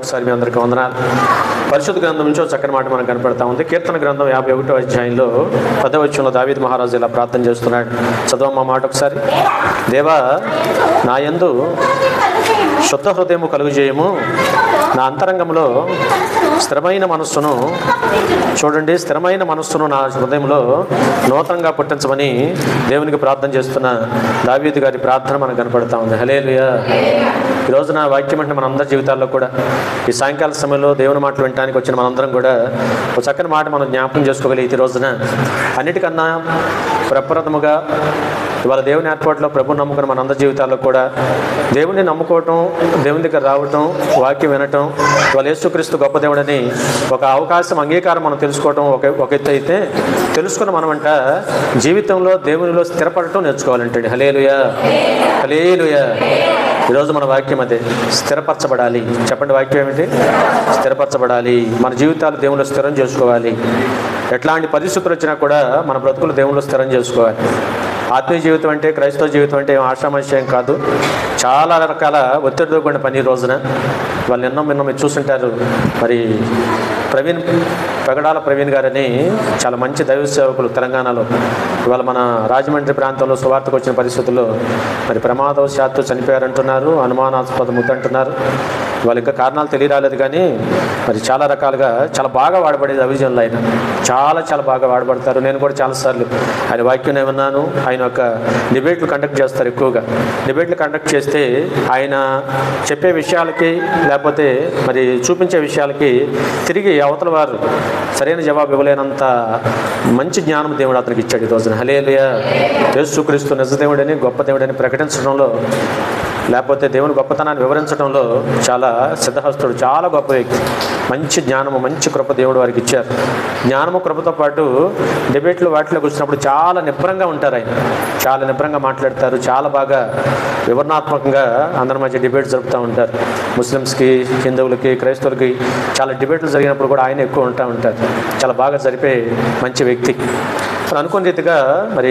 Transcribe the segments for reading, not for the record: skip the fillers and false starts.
ఒకసారి మీ అందరికీ వందనాలు. పరిశుద్ధ గ్రంథం నుంచి చక్కని మాట మనకు కనపడతా ఉంది. కీర్తన గ్రంథం 51వ అధ్యాయంలో 10వ వచనంలో దావీదు మహారాజు ఇలా ప్రార్థన చేస్తున్నాడు. చదవమ్మా మాట ఒకసారి. దేవా, నా యందు శుద్ధ హృదయము కలుగజేయము, నా అంతరంగంలో స్థిరమైన మనస్సును చూడండి, స్థిరమైన మనస్సును నా హృదయంలో నూతనంగా పుట్టించమని దేవునికి ప్రార్థన చేస్తున్న దావీదు గారి ప్రార్థన మనకు కనపడతా ఉంది. హల్లెలూయా. ఈ రోజున వాక్యం అంటే మనందరి జీవితాల్లో కూడా ఈ సాయంకాల సమయంలో దేవుని మాటలు వినడానికి వచ్చిన మనందరం కూడా ఒక చక్కని మాట మనం జ్ఞాపకం చేసుకోగలిగితే ఈ రోజున అన్నిటికన్నా ప్రప్రథముగా ఇవాళ దేవుని ఏర్పాటులో ప్రభు నమ్ముకున్న మనందరి జీవితాల్లో కూడా దేవుని నమ్ముకోవటం, దేవుని దగ్గర రావటం, వాక్యం వినటం, ఇవాళ యేసుక్రీస్తు గొప్ప దేవుడని ఒక అవకాశం, అంగీకారం మనం తెలుసుకోవటం ఒక ఎత్తు అయితే, తెలుసుకున్న మనమంట జీవితంలో దేవునిలో స్థిరపడటం నేర్చుకోవాలంటే. హల్లెలూయా, హల్లెలూయా. ఈరోజు మన వాక్యం అదే, స్థిరపరచబడాలి. చెప్పండి, వాక్యం ఏమిటి? స్థిరపరచబడాలి. మన జీవితాలు దేవునిలో స్థిరం చేసుకోవాలి. ఎట్లాంటి పరిస్థితులు వచ్చినా కూడా మన బ్రతుకులు దేవునిలో స్థిరం చేసుకోవాలి. ఆత్మీయ జీవితం అంటే, క్రైస్తవ జీవితం అంటే ఆషామాషయం కాదు. చాలా రకాల ఒత్తిడితో కూడిన పని. ఈ రోజున వాళ్ళు ఎన్నో మీరు చూస్తుంటారు. మరి పెగడాల ప్రవీణ్ గారని చాలా మంచి దైవ సేవకులు తెలంగాణలో. ఇవాళ మన రాజమండ్రి ప్రాంతంలో సువార్తకు వచ్చిన పరిస్థితుల్లో మరి ప్రమాదవశాత్తు చనిపోయారంటున్నారు, అనుమానాస్పదం అంటున్నారు. వాళ్ళు ఇంకా కారణాలు తెలియరాలేదు, కానీ మరి చాలా రకాలుగా చాలా బాగా వాడబడేది అభిజనులు. ఆయన చాలా బాగా వాడబడతారు. నేను కూడా చాలాసార్లు ఆయన వాక్యం ఏమన్నాను. ఆయన ఒక డిబేట్లు కండక్ట్ చేస్తారు. ఎక్కువగా డిబేట్లు కండక్ట్ చేస్తే ఆయన చెప్పే విషయాలకి, లేకపోతే మరి చూపించే విషయాలకి తిరిగి అవతల వారు సరైన జవాబు ఇవ్వలేనంత మంచి జ్ఞానం దేవుడు అతనికి ఇచ్చాడు ఈ రోజున. హల్లెలూయా. యేసుక్రీస్తు నిజ దేవుడని, గొప్ప దేవుడని ప్రకటించడంలో, లేకపోతే దేవుని గొప్పతనాన్ని వివరించడంలో చాలా సిద్ధహస్తుడు, చాలా గొప్ప వ్యక్తి. మంచి జ్ఞానము, మంచి కృప దేవుడు వారికి ఇచ్చారు. జ్ఞానము కృపతో పాటు డిబేట్లు వాటిలోకి వచ్చినప్పుడు చాలా నిబ్రంగా ఉంటారు. ఆయన చాలా నిబ్రంగా మాట్లాడతారు. చాలా బాగా వివరణాత్మకంగా అందరి మధ్య డిబేట్ జరుపుతూ ఉంటారు. ముస్లిమ్స్కి, హిందువులకి, క్రైస్తవులకి చాలా డిబేట్లు జరిగినప్పుడు కూడా ఆయన ఎక్కువ ఉంటారు. చాలా బాగా జరిపే మంచి వ్యక్తి. అనుకున్న రీతిగా మరి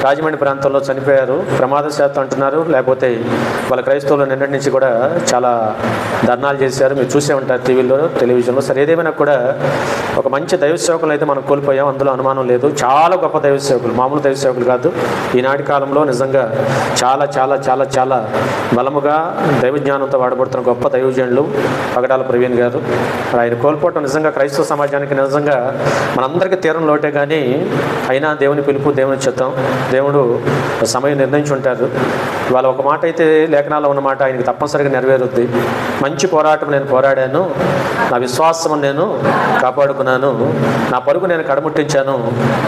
రాజమండ్రి ప్రాంతంలో చనిపోయారు. ప్రమాదశాత్తు అంటున్నారు, లేకపోతే వాళ్ళ క్రైస్తవులు నిన్నటి నుంచి కూడా చాలా ధర్నాలు చేశారు. మీరు చూసే ఉంటారు టీవీలో, టెలివిజన్లో. సరే, ఏదేమైనా కూడా ఒక మంచి దైవ సేవకులు అయితే మనం కోల్పోయాం, అందులో అనుమానం లేదు. చాలా గొప్ప దైవ సేవకులు, మామూలు దైవ సేవకులు కాదు. ఈనాటి కాలంలో నిజంగా చాలా చాలా చాలా చాలా బలముగా దైవ జ్ఞానంతో వాడబడుతున్న గొప్ప దైవజనులు పగడాల ప్రవీణ్ గారు. ఆయన కోల్పోవటం నిజంగా క్రైస్తవ సమాజానికి నిజంగా మనందరికీ తీరం లోటే. కానీ అయినా దేవుని పిలుపు, దేవుని చిత్తం, దేవుడు సమయం నిర్ణయించి ఉంటారు. ఇవాళ ఒక మాట అయితే లేఖనాల్లో ఉన్న మాట ఆయనకి తప్పనిసరిగా నెరవేరుద్ది. మంచి పోరాటం నేను పోరాడాను, నా విశ్వాసం నేను కాపాడుకున్నాను, నా పరుగు నేను కడముట్టించాను,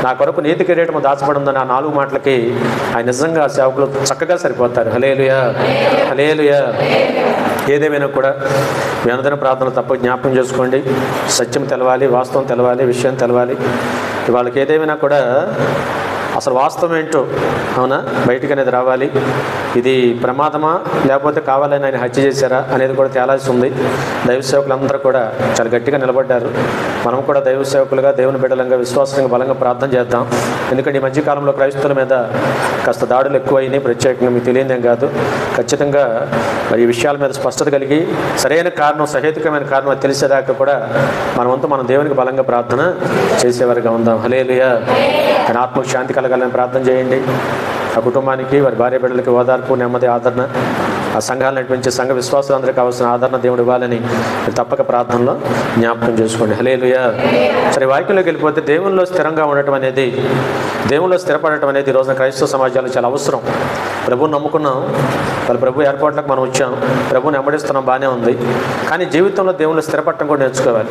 నా కొరకు నీతి కిరీటం దాచబడిందని ఆ 4 మాటలకి ఆయన నిజంగా సేవకులు చక్కగా సరిపోతారు. హల్లెలూయా, హల్లెలూయా. ఏదేమైనా కూడా మీ అందరి ప్రార్థన తప్ప జ్ఞాపకం చేసుకోండి. సత్యం తెలవాలి, వాస్తవం తెలవాలి, విషయం తెలవాలి. వాళ్ళకి ఏదేమైనా కూడా అసలు వాస్తవం ఏంటో, అవునా, బయటికి అనేది రావాలి. ఇది ప్రమాదమా, లేకపోతే కావాలని ఆయన హత్య చేశారా అనేది కూడా తేలాల్సి ఉంది. దైవ సేవకులందరూ కూడా చాలా గట్టిగా నిలబడ్డారు. మనం కూడా దైవ సేవకులుగా, దేవుని బిడ్డలంగా, విశ్వాసంగా, బలంగా ప్రార్థన చేద్దాం. ఎందుకంటే ఈ మధ్యకాలంలో క్రైస్తవుల మీద కాస్త దాడులు ఎక్కువైనాయి. ప్రత్యేకంగా మీకు తెలియదేం కాదు. ఖచ్చితంగా మరి ఈ విషయాల మీద స్పష్టత కలిగి సరైన కారణం, సహేతుకమైన కారణం అది తెలిసేదాకా కూడా మనమంతా మన దేవునికి బలంగా ప్రార్థన చేసేవారుగా ఉందాం. హల్లెలూయా. ఆయన ఆత్మకు శాంతి కలగాలని ప్రార్థన చేయండి. ఆ కుటుంబానికి, వారి భార్య బిడ్డలకి ఓదార్పు, నెమ్మది, ఆదరణ, ఆ సంఘాలు నడిపించే సంఘ విశ్వాసులందరికీ కావాల్సిన ఆదరణ దేవుడు ఇవ్వాలని తప్పక ప్రార్థనలో జ్ఞాపకం చేసుకోండి. హల్లెలూయా. సరే, వాక్యంలోకి వెళ్ళిపోతే దేవునిలో స్థిరంగా ఉండటం అనేది, దేవునిలో స్థిరపడటం అనేది ఈ రోజున క్రైస్తవ సమాజాలకు చాలా అవసరం. ప్రభువుని నమ్ముకున్నాం, వాళ్ళ ప్రభు ఏర్పాట్లకు మనం వచ్చాం, ప్రభువుని వెంబడిస్తున్నాం, బాగానే ఉంది. కానీ జీవితంలో దేవునిలో స్థిరపడటం కూడా నేర్చుకోవాలి.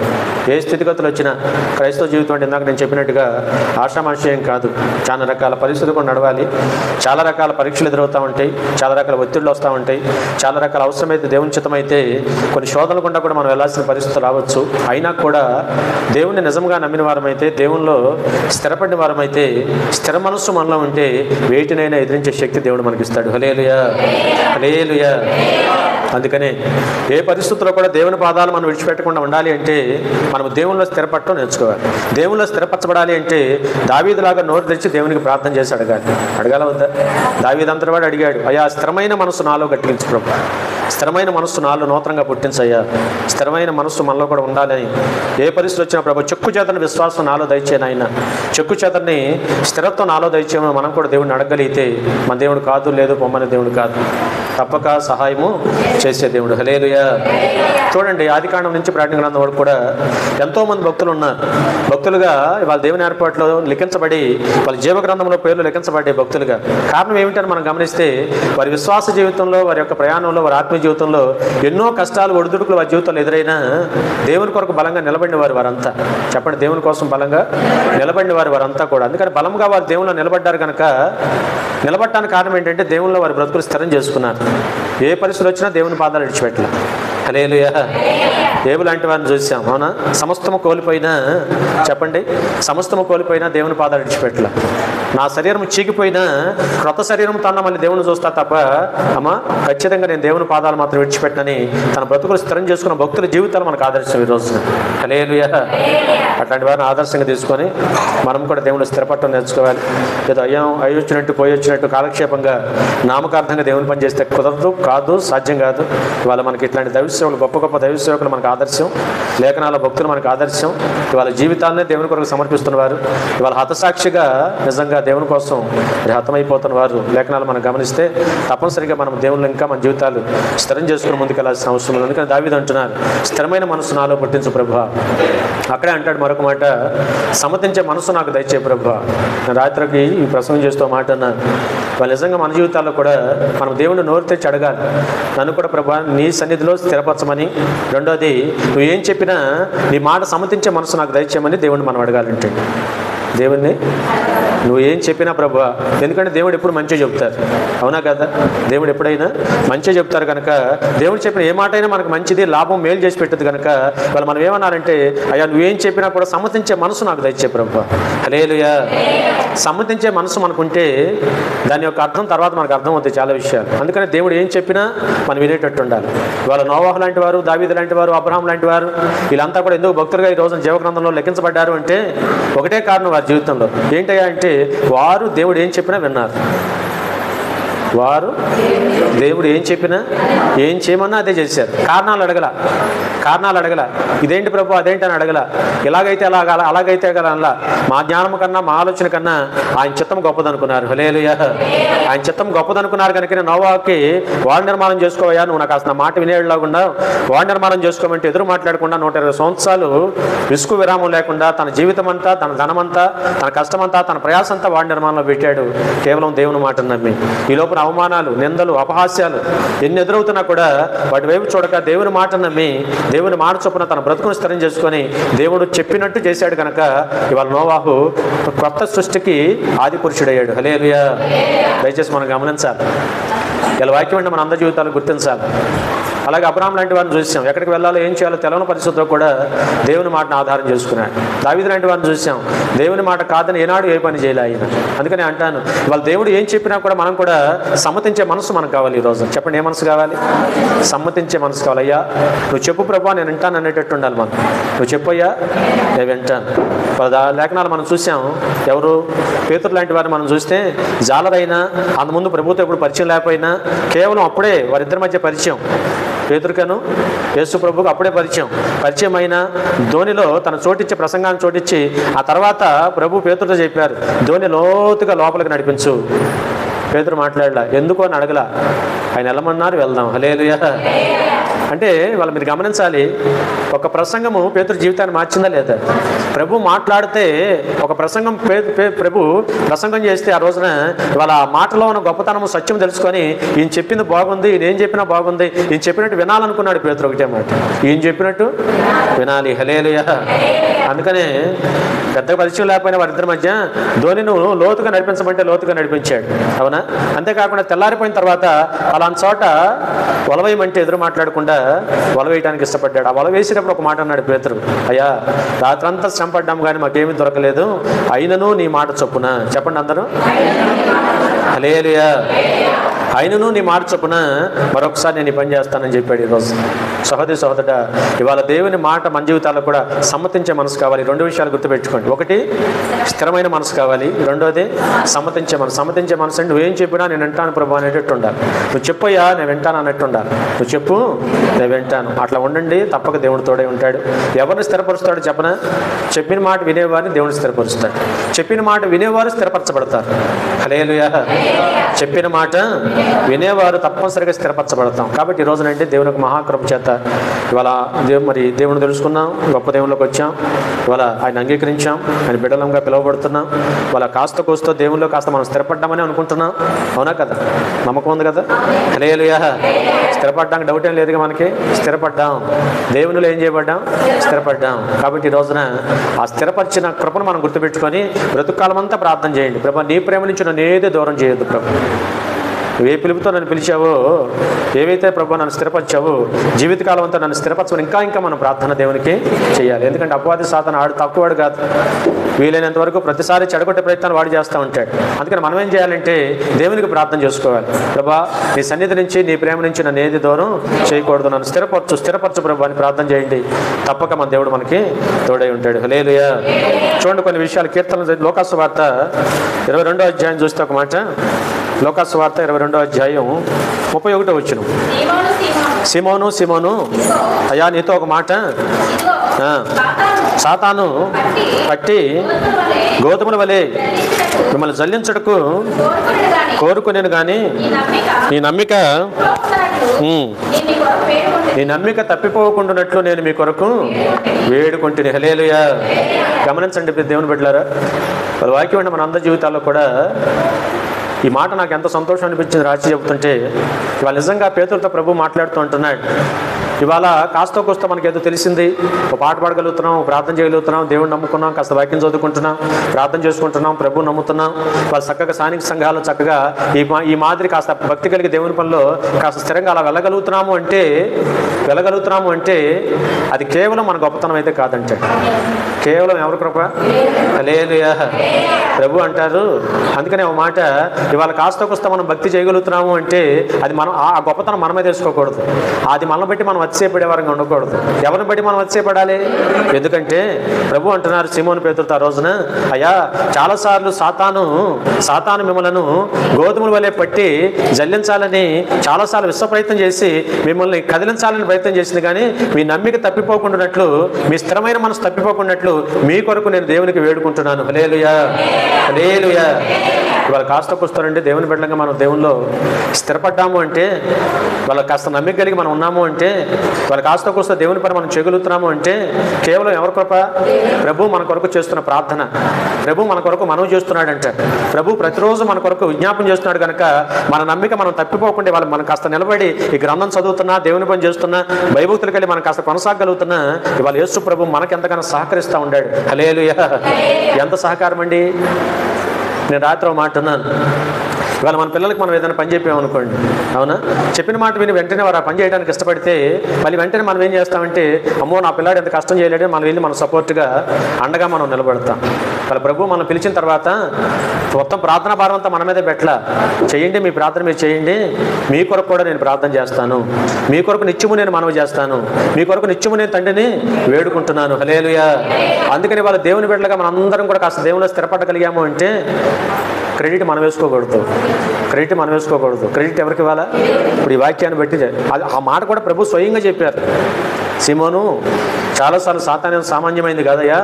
ఏ స్థితిగతులు వచ్చినా క్రైస్తవ జీవితం అంటే ఇందాక నేను చెప్పినట్టుగా ఆషామాషయం కాదు. చాలా రకాల పరిస్థితులు కూడా నడవాలి. చాలా రకాల పరీక్షలు ఎదురవుతూ ఉంటాయి, చాలా రకాల ఒత్తిళ్ళు వస్తూ ఉంటాయి, చాలా రకాల అవసరమైతే దేవుని చిత్తమైతే కొన్ని శోధనలు గుండా కూడా మనం వెళ్ళాల్సిన పరిస్థితులు రావచ్చు. అయినా కూడా దేవుని నిజంగా నమ్మిన వారమైతే, దేవునిలో స్థిరపడిన వారమైతే, స్థిర మనస్సు మనలో ఉంటే వేటినైనా ఎదిరించే శక్తి దేవుడు మనకి ఇస్తాడు. హల్లెలూయా, హల్లెలూయా. అందుకనే ఏ పరిస్థితుల్లో కూడా దేవుని పాదాలు మనం విడిచిపెట్టకుండా ఉండాలి అంటే మనం దేవునిలో స్థిరపడటం నేర్చుకోవాలి. దేవునిలో స్థిరపరచబడాలి అంటే దావీదులాగా నోరు తెరిచి దేవునికి ప్రార్థన చేసి అడగాల వద్దా? దావీదు అంతటి వాడు అడిగాడు, అయ్యా స్థిరమైన మనసు నాలో గట్టించు ప్రభు, స్థిరమైన మనస్సు నాలో నూతనంగా పుట్టించయ్యా, స్థిరమైన మనస్సు మనలో కూడా ఉండాలని. ఏ పరిస్థితి వచ్చినా ప్రభు చెక్కు చేతని విశ్వాసం నాలో దయచేయను, ఆయన చెక్కు చేతని స్థిరత్వం నాలో దయచేయమని మనం కూడా దేవుడిని అడగలిగితే మన దేవుడు కాదు లేదు పొమ్మని దేవుడు కాదు, తప్పక సహాయము చేసే దేవుడు. హల్లెలూయా. చూడండి, ఆదికాండం నుంచి ప్రకటన గ్రంథం వరకు కూడా ఎంతోమంది భక్తులు ఉన్నారు. భక్తులుగా వాళ్ళ దేవుని ఏర్పాట్లో లిఖించబడి వాళ్ళ జీవ గ్రంథంలో పేర్లు లిఖించబడే భక్తులుగా. కారణం ఏమిటని మనం గమనిస్తే వారి విశ్వాస జీవితంలో, వారి యొక్క ప్రయాణంలో, వారి ఆత్మీయ జీవితంలో ఎన్నో కష్టాలు ఒడిదుడుకులు వారి జీవితంలో ఎదురైనా దేవుని కొరకు బలంగా నిలబడిన వారంతా. చెప్పండి, దేవుని కోసం బలంగా నిలబడిన వారంతా కూడా. అందుకని బలంగా వారు దేవునిలో నిలబడ్డారు కనుక, నిలబడటానికి కారణం ఏంటంటే దేవునిలో వారి బ్రతుకులు స్థిరం చేసుకున్నారు. ఏ పరిస్థితులు వచ్చినా దేవుని పాదాలు విడిచిపెట్టలే. హల్లెలూయా. ఏబు లాంటి వారిని చూసాం, అవునా? సమస్తము కోల్పోయినా, చెప్పండి, సమస్తము కోల్పోయినా దేవుని పాదాలు విడిచిపెట్టలే. నా శరీరం చీకిపోయినా క్రొత్త శరీరం తన మళ్ళీ దేవుని చూస్తా తప్ప, అమ్మ ఖచ్చితంగా నేను దేవుని పాదాలు మాత్రం విడిచిపెట్టనని తన బ్రతుకులు స్థిరం చేసుకున్న భక్తుల జీవితాలు మనకు ఆదర్శం ఈ రోజున. హల్లెలూయా. అట్లాంటి వారిని ఆదర్శంగా తీసుకొని మనం కూడా దేవుని స్థిరపడటం నేర్చుకోవాలి. ఏదో అయ్యి వచ్చినట్టు పోయి వచ్చినట్టు కాలక్షేపంగా నామకార్థంగా దేవుని పని చేస్తే కుదరదు, కాదు, సాధ్యం కాదు. ఇవాళ మనకి ఇట్లాంటి దైవసేవకులు, గొప్ప గొప్ప దైవసేవకులు మనకు ఆదర్శం, లేఖనాల భక్తులు మనకు ఆదర్శం. ఇవాళ జీవితాన్నే దేవుని కొరకు సమర్పిస్తున్నవారు, ఇవాళ హతసాక్షిగా నిజంగా దేవుని కోసం హతమైపోతున్న వారు లేఖనాలు మనం గమనిస్తే తప్పనిసరిగా మనం దేవుళ్ళు ఇంకా మన జీవితాలు స్థిరం చేసుకుని ముందుకెళ్లాల్సిన అవసరం ఉంది. అందుకని దావీదు అంటున్నారు, స్థిరమైన మనసు నాలో పుట్టించు ప్రభువా. అక్కడే అంటాడు మరొక మాట, సమ్మతించే మనసు నాకు దయచే ప్రభువా. నేను రాత్రికి ఈ ప్రసంగం చేస్తూ మాట అన్నాను. వాళ్ళు నిజంగా మన జీవితాల్లో కూడా మనం దేవుడిని నోరు తెచ్చి అడగాలి, నన్ను కూడా ప్రభువా నీ సన్నిధిలో స్థిరపరచమని. రెండోది, నువ్వు ఏం చెప్పినా నీ మాట సమ్మతించే మనసు నాకు దయచేయమని దేవుడిని మనం అడగాలంటే. దేవుణ్ణి నువ్వు ఏం చెప్పినా ప్రభువా, ఎందుకంటే దేవుడు ఎప్పుడు మంచిగా చెప్తారు, అవునా కదా? దేవుడు ఎప్పుడైనా మంచిగా చెప్తారు కనుక దేవుడు చెప్పిన ఏ మాట అయినా మనకు మంచిది, లాభం, మేలు చేసి పెట్టదు కనుక వాళ్ళు మనం ఏమన్నారంటే, అయ్యా నువ్వేం చెప్పినా కూడా సమ్మతించే మనసు నాకు దయచే ప్రభువా. హల్లెలూయా. సమ్మతించే మనసు మనకుంటే దాని యొక్క అర్థం తర్వాత మనకు అర్థం అవుతాయి చాలా విషయాలు. అందుకని దేవుడు ఏం చెప్పినా మనం వినేటట్టు ఉండాలి. వాళ్ళ నోవాహు లాంటి వారు, దావీదు లాంటి వారు, అబ్రహాం లాంటి వారు, వీళ్ళంతా కూడా ఎందుకు భక్తులుగా ఈ రోజున జీవగ్రంథంలో లెక్కించబడ్డారు అంటే ఒకటే కారణం వారి జీవితంలో. ఏంటయ్యా అంటే వారు దేవుడు ఏం చెప్పినా విన్నారు. వారు దేవుడు ఏం చెప్పినా ఏం చేయమన్నా అదే చేశారు. కారణాలు అడగల, ఇదేంటి ప్రభు అదేంటి అని అడగల, ఇలాగైతే అలాగైతే అలా మా జ్ఞానం కన్నా మా ఆలోచన కన్నా ఆయన చిత్తం గొప్పదనుకున్నారు. హల్లెలూయా. ఆయన చిత్తం గొప్పదనుకున్నారు కనుక నోవాహుకి వాడు నిర్మాణం చేసుకోవయ్యా, నువ్వు నాకు అసలు మాట వినేలాగుండా వాడు నిర్మాణం చేసుకోమంటే ఎదురు మాట్లాడకుండా 120 సంవత్సరాలు విసుగు విరామం లేకుండా తన జీవితం అంతా, తన ధనమంతా, తన కష్టమంతా, తన ప్రయాసంతా వాడి నిర్మాణంలో పెట్టాడు, కేవలం దేవుని మాటను నమ్మి. ఈ లోపల అవమానాలు, నిందలు, అపహాస్యాలు ఎన్ని ఎదురవుతున్నా కూడా వాటి వైపు చూడక దేవుని మాట నమ్మి దేవుని మాట చొప్పున తన బ్రతుకును స్థిరం చేసుకొని దేవుడు చెప్పినట్టు చేశాడు కనుక ఇవాళ నోవాహు కొత్త సృష్టికి ఆది పురుషుడయ్యాడు. హల్లెలూయా. దయచేసి మనం గమనించాలి, ఇలా వాక్యం అంటే మన అందరి జీవితాలు గుర్తించాలి. అలాగే అబ్రహాం లాంటి వారిని చూసాం, ఎక్కడికి వెళ్ళాలో ఏం చేయాలో తెలవని పరిస్థితుల్లో కూడా దేవుని మాటను ఆధారం చేసుకున్నాడు. దావీదు లాంటి వారిని చూసాం, దేవుని మాట కాదని ఏనాడు ఏ పని చేయలే ఆయన. అందుకని అంటాను, వాళ్ళ దేవుడు ఏం చెప్పినా కూడా మనం కూడా సమ్మతించే మనసు మనకు కావాలి. ఈరోజు చెప్పండి, ఏ మనసు కావాలి? సమ్మతించే మనసు కావాలి. అయ్యా నువ్వు చెప్పు ప్రభా, నేను వింటాను అనేటట్టు ఉండాలి మనం. నువ్వు చెప్పయ్యా, నేను వింటాను. లేఖనాలు మనం చూసాం, ఎవరు పేతురు లాంటి వారిని మనం చూస్తే జాలరైనా అంతకుముందు ప్రభుత్వం ఎప్పుడు పరిచయం లేకపోయినా కేవలం అప్పుడే వారిద్దరి మధ్య పరిచయం, పేతురుకను యేసు ప్రభువుకు అప్పుడే పరిచయం అయిన ధోనిలో తన చోటిచ్చి ప్రసంగాన్ని చోటిచ్చి ఆ తర్వాత ప్రభు పేతురుతో చెప్పారు, ధోని లోతుగా లోపలికి నడిపించు. పేతురు మాట్లాడలా, ఎందుకు అని అడగల, ఆయన వెళ్ళమన్నారు, వెళ్దాం. హల్లెలూయా. అంటే వాళ్ళు మీరు గమనించాలి, ఒక ప్రసంగము పేతురు జీవితాన్ని మార్చిందా లేదా? ప్రభు మాట్లాడితే ఒక ప్రసంగం ప్రభు ప్రసంగం చేస్తే ఆ రోజున వాళ్ళ మాటలో ఉన్న గొప్పతనము, సత్యం తెలుసుకొని ఈయన చెప్పింది బాగుంది, ఈయన ఏం చెప్పినా బాగుంది, ఈయన చెప్పినట్టు వినాలనుకున్నాడు పేతురు. ఒకటే మాట, ఈయన చెప్పినట్టు వినాలి. హల్లెలూయా. అందుకనే పెద్ద పరిచయం లేకపోయినా వారిద్దరి మధ్య ధోనిను లోతుగా నడిపించమంటే లోతుగా నడిపించాడు. అవునా? అంతేకాకుండా తెల్లారిపోయిన తర్వాత అలాంటి చోట వలవేయమంటే ఎదురు మాట్లాడకుండా వలవేయడానికి ఇష్టపడ్డాడు. ఆ వల వేసేటప్పుడు ఒక మాట అన్నాడు పేతురు, అయ్యా రాత్రంతా శ్రమ పడ్డాం కానీ మాకేమీ దొరకలేదు, అయినను నీ మాట చొప్పున. చెప్పండి అందరూ హల్లెలూయా. అయినను నీ మాట చొప్పున మరొకసారి నేను ఈ పని చేస్తానని చెప్పాడు. ఈరోజు సహోదరి సహోదరుడా, ఇవాళ దేవుని మాట మన జీవితాల్లో కూడా సమ్మతించే మనసు కావాలి. రెండు విషయాలు గుర్తుపెట్టుకోండి. ఒకటి స్థిరమైన మనసు కావాలి, రెండోది సమ్మతించే మనసు. సమ్మతించే మనసు అంటే నువ్వేం చెప్పినా నేను వింటాను ప్రభు అనేటట్టు ఉండాలి. నువ్వు చెప్పయ్యా నేను వింటాను అన్నట్టు ఉండాలి. నువ్వు చెప్పు నేను వింటాను, అట్లా ఉండండి. తప్పక దేవుడు తోడే ఉంటాడు. ఎవరిని స్థిరపరుస్తాడు చెప్పనా? చెప్పిన మాట వినేవారిని దేవుని స్థిరపరుస్తాడు. చెప్పిన మాట వినేవారు స్థిరపరచబడతారు. హల్లెలూయా. చెప్పిన మాట వినేవారు తప్పనిసరిగా స్థిరపరచబడతాం. కాబట్టి ఈ రోజునంటే దేవుని యొక్క మహాకృప చేత ఇవాళ దేవుని తెలుసుకున్నాం, గొప్ప దేవుళ్ళకి వచ్చాం, ఇవాళ ఆయన అంగీకరించాం, ఆయన బిడ్డలంగా పిలువబడుతున్నాం. ఇవాళ కాస్త కూస్తో దేవుళ్ళు కాస్త మనం స్థిరపడ్డామని అనుకుంటున్నాం. అవునా కదా? నమ్మకం ఉంది కదా? హల్లెలూయా. స్థిరపడ్డానికి డౌట్ ఏం లేదుగా మనకి. స్థిరపడ్డాం, దేవునిలో ఏం చేయబడ్డాం? స్థిరపడ్డాం. కాబట్టి ఈ రోజున ఆ స్థిరపరిచిన కృపను మనం గుర్తుపెట్టుకొని బ్రతుకాలం అంతా ప్రార్థన చేయండి. ప్రభు నీ ప్రేమ నుంచి నన్ను ఏదో దూరం చేయొద్దు ప్రభు. నువ్వే పిలుపుతో నన్ను పిలిచావో, ఏవైతే ప్రభు నన్ను స్థిరపరిచావో జీవితకాలం అంతా నన్ను స్థిరపరచమని ఇంకా మనం ప్రార్థన దేవునికి చేయాలి. ఎందుకంటే అపవాది సాతాను ఆడు తక్కువవాడు కాదు. వీలైనంత వరకు ప్రతిసారి చెడగొట్టే ప్రయత్నాలు వాడు చేస్తూ ఉంటాడు. అందుకని మనం ఏం చేయాలంటే దేవునికి ప్రార్థన చేసుకోవాలి. ప్రభా నీ సన్నిధి నుంచి నీ ప్రేమ నుంచి నన్ను ఏది దూరం చేయకూడదు, నన్ను స్థిరపరచు ప్రభు అని ప్రార్థన చేయండి. తప్పక మన దేవుడు మనకి తోడై ఉంటాడు. హల్లెలూయా. చూడండి కొన్ని విషయాలు. కీర్తన లోకాసు వార్త 22వ అధ్యాయం చూస్తే ఒక మాట. లోకాసు వార్త 22వ అధ్యాయం 31వ వచనం. సీమోను సీమోను, అయ్యా నీతో ఒక మాట, సాతాను పట్టి గోధుమల వలె మిమ్మల్ని జల్లించుటకు కోరుకునేను కానీ నీ నమ్మిక తప్పిపోకుండానట్లు నేను మీ కొరకు వేడుకుంటుని. హల్లెలూయా. గమనించండి దేవుని బిడ్డలారా, వాళ్ళ వాక్యం అంటే మన అందరి జీవితాల్లో కూడా ఈ మాట నాకు ఎంత సంతోషం అనిపించింది రాసి చెబుతుంటే. ఇవాళ నిజంగా పేతులతో ప్రభు మాట్లాడుతూ అంటున్నాడు. ఇవాళ కాస్త కోస్త మనకి ఏదో తెలిసింది, ఒక పాట పాడగలుగుతున్నాం, ప్రార్థన చేయగలుగుతున్నాం, దేవుని నమ్ముకున్నాం, కాస్త వాక్యం చదువుకుంటున్నాం, ప్రార్థన చేసుకుంటున్నాం, ప్రభు నమ్ముతున్నాం. వాళ్ళు చక్కగా స్థానిక సంఘాలు చక్కగా ఈ మాదిరి కాస్త భక్తి కలిగి దేవుని పనిలో కాస్త స్థిరంగా అలా వెళ్ళగలుగుతున్నాము అంటే అది కేవలం మన గొప్పతనం అయితే కాదంటే, కేవలం ఎవరి కృప? హల్లెలూయా. ప్రభు అంటారు. అందుకనే ఒక మాట, ఇవాళ కాస్త కోస్త మనం భక్తి చేయగలుగుతున్నాము అంటే అది మనం ఆ గొప్పతనం మనమే తెలుసుకోకూడదు. అది మనల్ని బట్టి మనం అతిశయపడేవారంగా ఉండకూడదు. ఎవరిని బట్టి మనం అతిశయపడాలి? ఎందుకంటే ప్రభు అంటున్నారు సీమోను పేతురుతో ఆ రోజున, అయ్యా చాలాసార్లు సాతాను మిమ్మల్ని గోధుమల వలె పట్టి జల్లించాలని చాలాసార్లు విశ్వ ప్రయత్నం చేసి మిమ్మల్ని కదిలించాలని ప్రయత్నం చేసింది, కానీ మీ నమ్మిక తప్పిపోకుండానట్లు, మీ స్థిరమైన మనసు తప్పిపోకుండానట్లు మీ కొరకు నేను దేవునికి వేడుకుంటున్నాను. హల్లెలూయా. హల్లెలూయా. ఇవాళ కాస్త కూస్తారండి దేవుని బిడ్డలంగా మనం దేవుల్లో స్థిరపడ్డాము అంటే, వాళ్ళ కాస్త నమ్మిక కలిగి మనం ఉన్నాము అంటే, వాళ్ళ కాస్త కూస్త దేవుని పని మనం చేయగలుగుతున్నాము అంటే కేవలం ఎవరి కృప? ప్రభు మన కొరకు చేస్తున్న ప్రార్థన, ప్రభు మన కొరకు మనవి చేస్తున్నాడంటే, ప్రభు ప్రతిరోజు మన కొరకు విజ్ఞాపన చేస్తున్నాడు. కనుక మన నమ్మిక మనం తప్పిపోకుండా వాళ్ళు మనం కాస్త నిలబడి ఈ గ్రంథం చదువుతున్నా, దేవుని పని చేస్తున్నా, భయభక్తులు కలిగి మనం కాస్త కొనసాగలుగుతున్నా ఇవాళ యేసు ప్రభు మనకు ఎంతగానో సహకరిస్తూ ఉండాడు. హల్లెలూయా. ఎంత సహకారం అండి. నేను రాత్రి మాట అన్నాను, ఇవాళ మన పిల్లలకి మనం ఏదైనా పని చెప్పామనుకోండి, అవునా, చెప్పిన మాట విని వెంటనే వారు ఆ పని చేయడానికి ఇష్టపడితే మళ్ళీ వెంటనే మనం ఏం చేస్తామంటే, అమ్మో నా పిల్లాడు ఎంత కష్టం చేయలేడు, మనం వెళ్ళి మనం సపోర్ట్గా అండగా మనం నిలబడతాం. వాళ్ళ ప్రభు మనం పిలిచిన తర్వాత మొత్తం ప్రార్థనా భారం అంతా మన మీదే పెట్టలా. చేయండి, మీ ప్రార్థన మీరు చేయండి, మీ కొరకు కూడా నేను ప్రార్థన చేస్తాను, మీ కొరకు నిత్యము నేను మనవి చేస్తాను, మీ కొరకు నిత్యము నేను తండ్రిని వేడుకుంటున్నాను. హల్లెలూయా. అందుకని వాళ్ళ దేవుని బిడ్డలుగా మనం అందరం కూడా కాస్త దేవునిలో స్థిరపడగలిగాము అంటే క్రెడిట్ మనం వేసుకోకూడదు. క్రెడిట్ ఎవరికి ఇవ్వాలా? ఇప్పుడు ఈ వాక్యాన్ని బట్టి ఆ మాట కూడా ప్రభు స్వయంగా చెప్పారు. సీమోను, చాలాసార్లు సాతాను సామాన్యమైంది కాదయ్యా,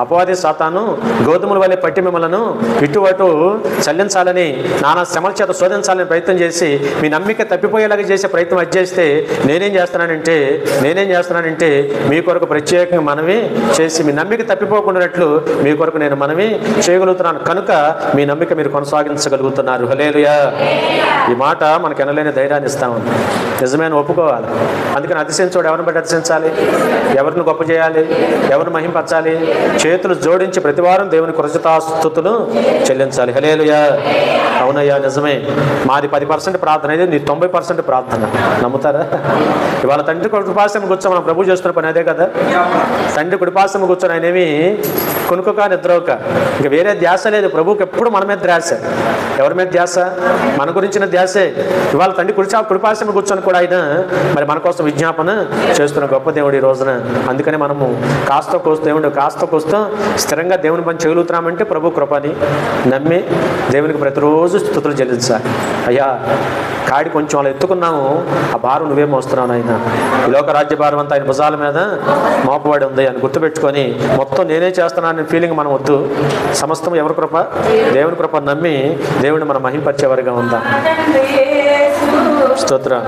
అపవాది సాతాను గోధుమల వలె పట్టి మిమ్మలను ఇటువటు చల్లించాలని, నానా శ్రమల చేత శోధించాలని ప్రయత్నం చేసి మీ నమ్మిక తప్పిపోయేలాగా చేసే ప్రయత్నం అది చేస్తే నేనేం చేస్తున్నానంటే మీ కొరకు ప్రత్యేకంగా మనవి చేసి మీ నమ్మిక తప్పిపోకుండానట్లు మీ కొరకు నేను మనవి చేయగలుగుతున్నాను. కనుక మీ నమ్మిక మీరు కొనసాగించగలుగుతున్నారు. హల్లెలూయా. ఈ మాట మనకు ఎనలేని ధైర్యాన్ని ఇస్తామని నిజమైన ఒప్పుకోవాలి. అందుకని అతిశయించోడు ఎవరిని బట్టి అతిశయించాలి? ఎవరిని ఎవరిని గొప్ప చేయాలి, ఎవరిని మహింపరచాలి? చేతులు జోడించి ప్రతివారం దేవుని కృతజ్ఞతాస్తుతులు చెల్లించాలి. హల్లెలూయా. అవునయ్యా, నిజమే. మాది 10% ప్రార్థన, అయితే నీ 90% ప్రార్థన. నమ్ముతారా? ఇవాళ తండ్రి కుడిపార్శ్వం కూర్చొని మనం ప్రభు చేస్తున్న పని అదే కదా. తండ్రి కుడిపార్శ్వం కూర్చొని ఆయనేమి కొనుక్కోక నిద్రవుక, ఇంకా వేరే ధ్యాస లేదు. ప్రభువుకి ఎప్పుడు మన మీద ధ్యాస. ఎవరి మీద ధ్యాస? మన గురించిన ధ్యాసే. ఇవాళ తండ్రి కుడిపార్శ్వం కూర్చొని కూడా ఆయన మరి మన కోసం విజ్ఞాపన చేస్తున్న గొప్ప దేవుడు ఈ రోజున. అందుకని మనము కాస్త కోస్తా స్థిరంగా దేవుని పని చేయగలుగుతున్నామంటే ప్రభు కృపని నమ్మి దేవునికి ప్రతిరోజు స్తుతులు చెల్లించాలి. అయ్యా, కాడి కొంచెం అలా ఎత్తుకున్నాము, ఆ భారం నువ్వే మోస్తున్నావు ఆయన. ఈ లోక రాజ్య భారం అంతా ఆయన భుజాల మీద మోపబడి ఉంది అని గుర్తుపెట్టుకొని మొత్తం నేనే చేస్తున్నానని ఫీలింగ్ మనం వద్దు. సమస్తం ఎవరి కృప? దేవుని కృప నమ్మి దేవుడిని మనం మహింపరిచేవారిగా ఉందాం. స్తోత్రం.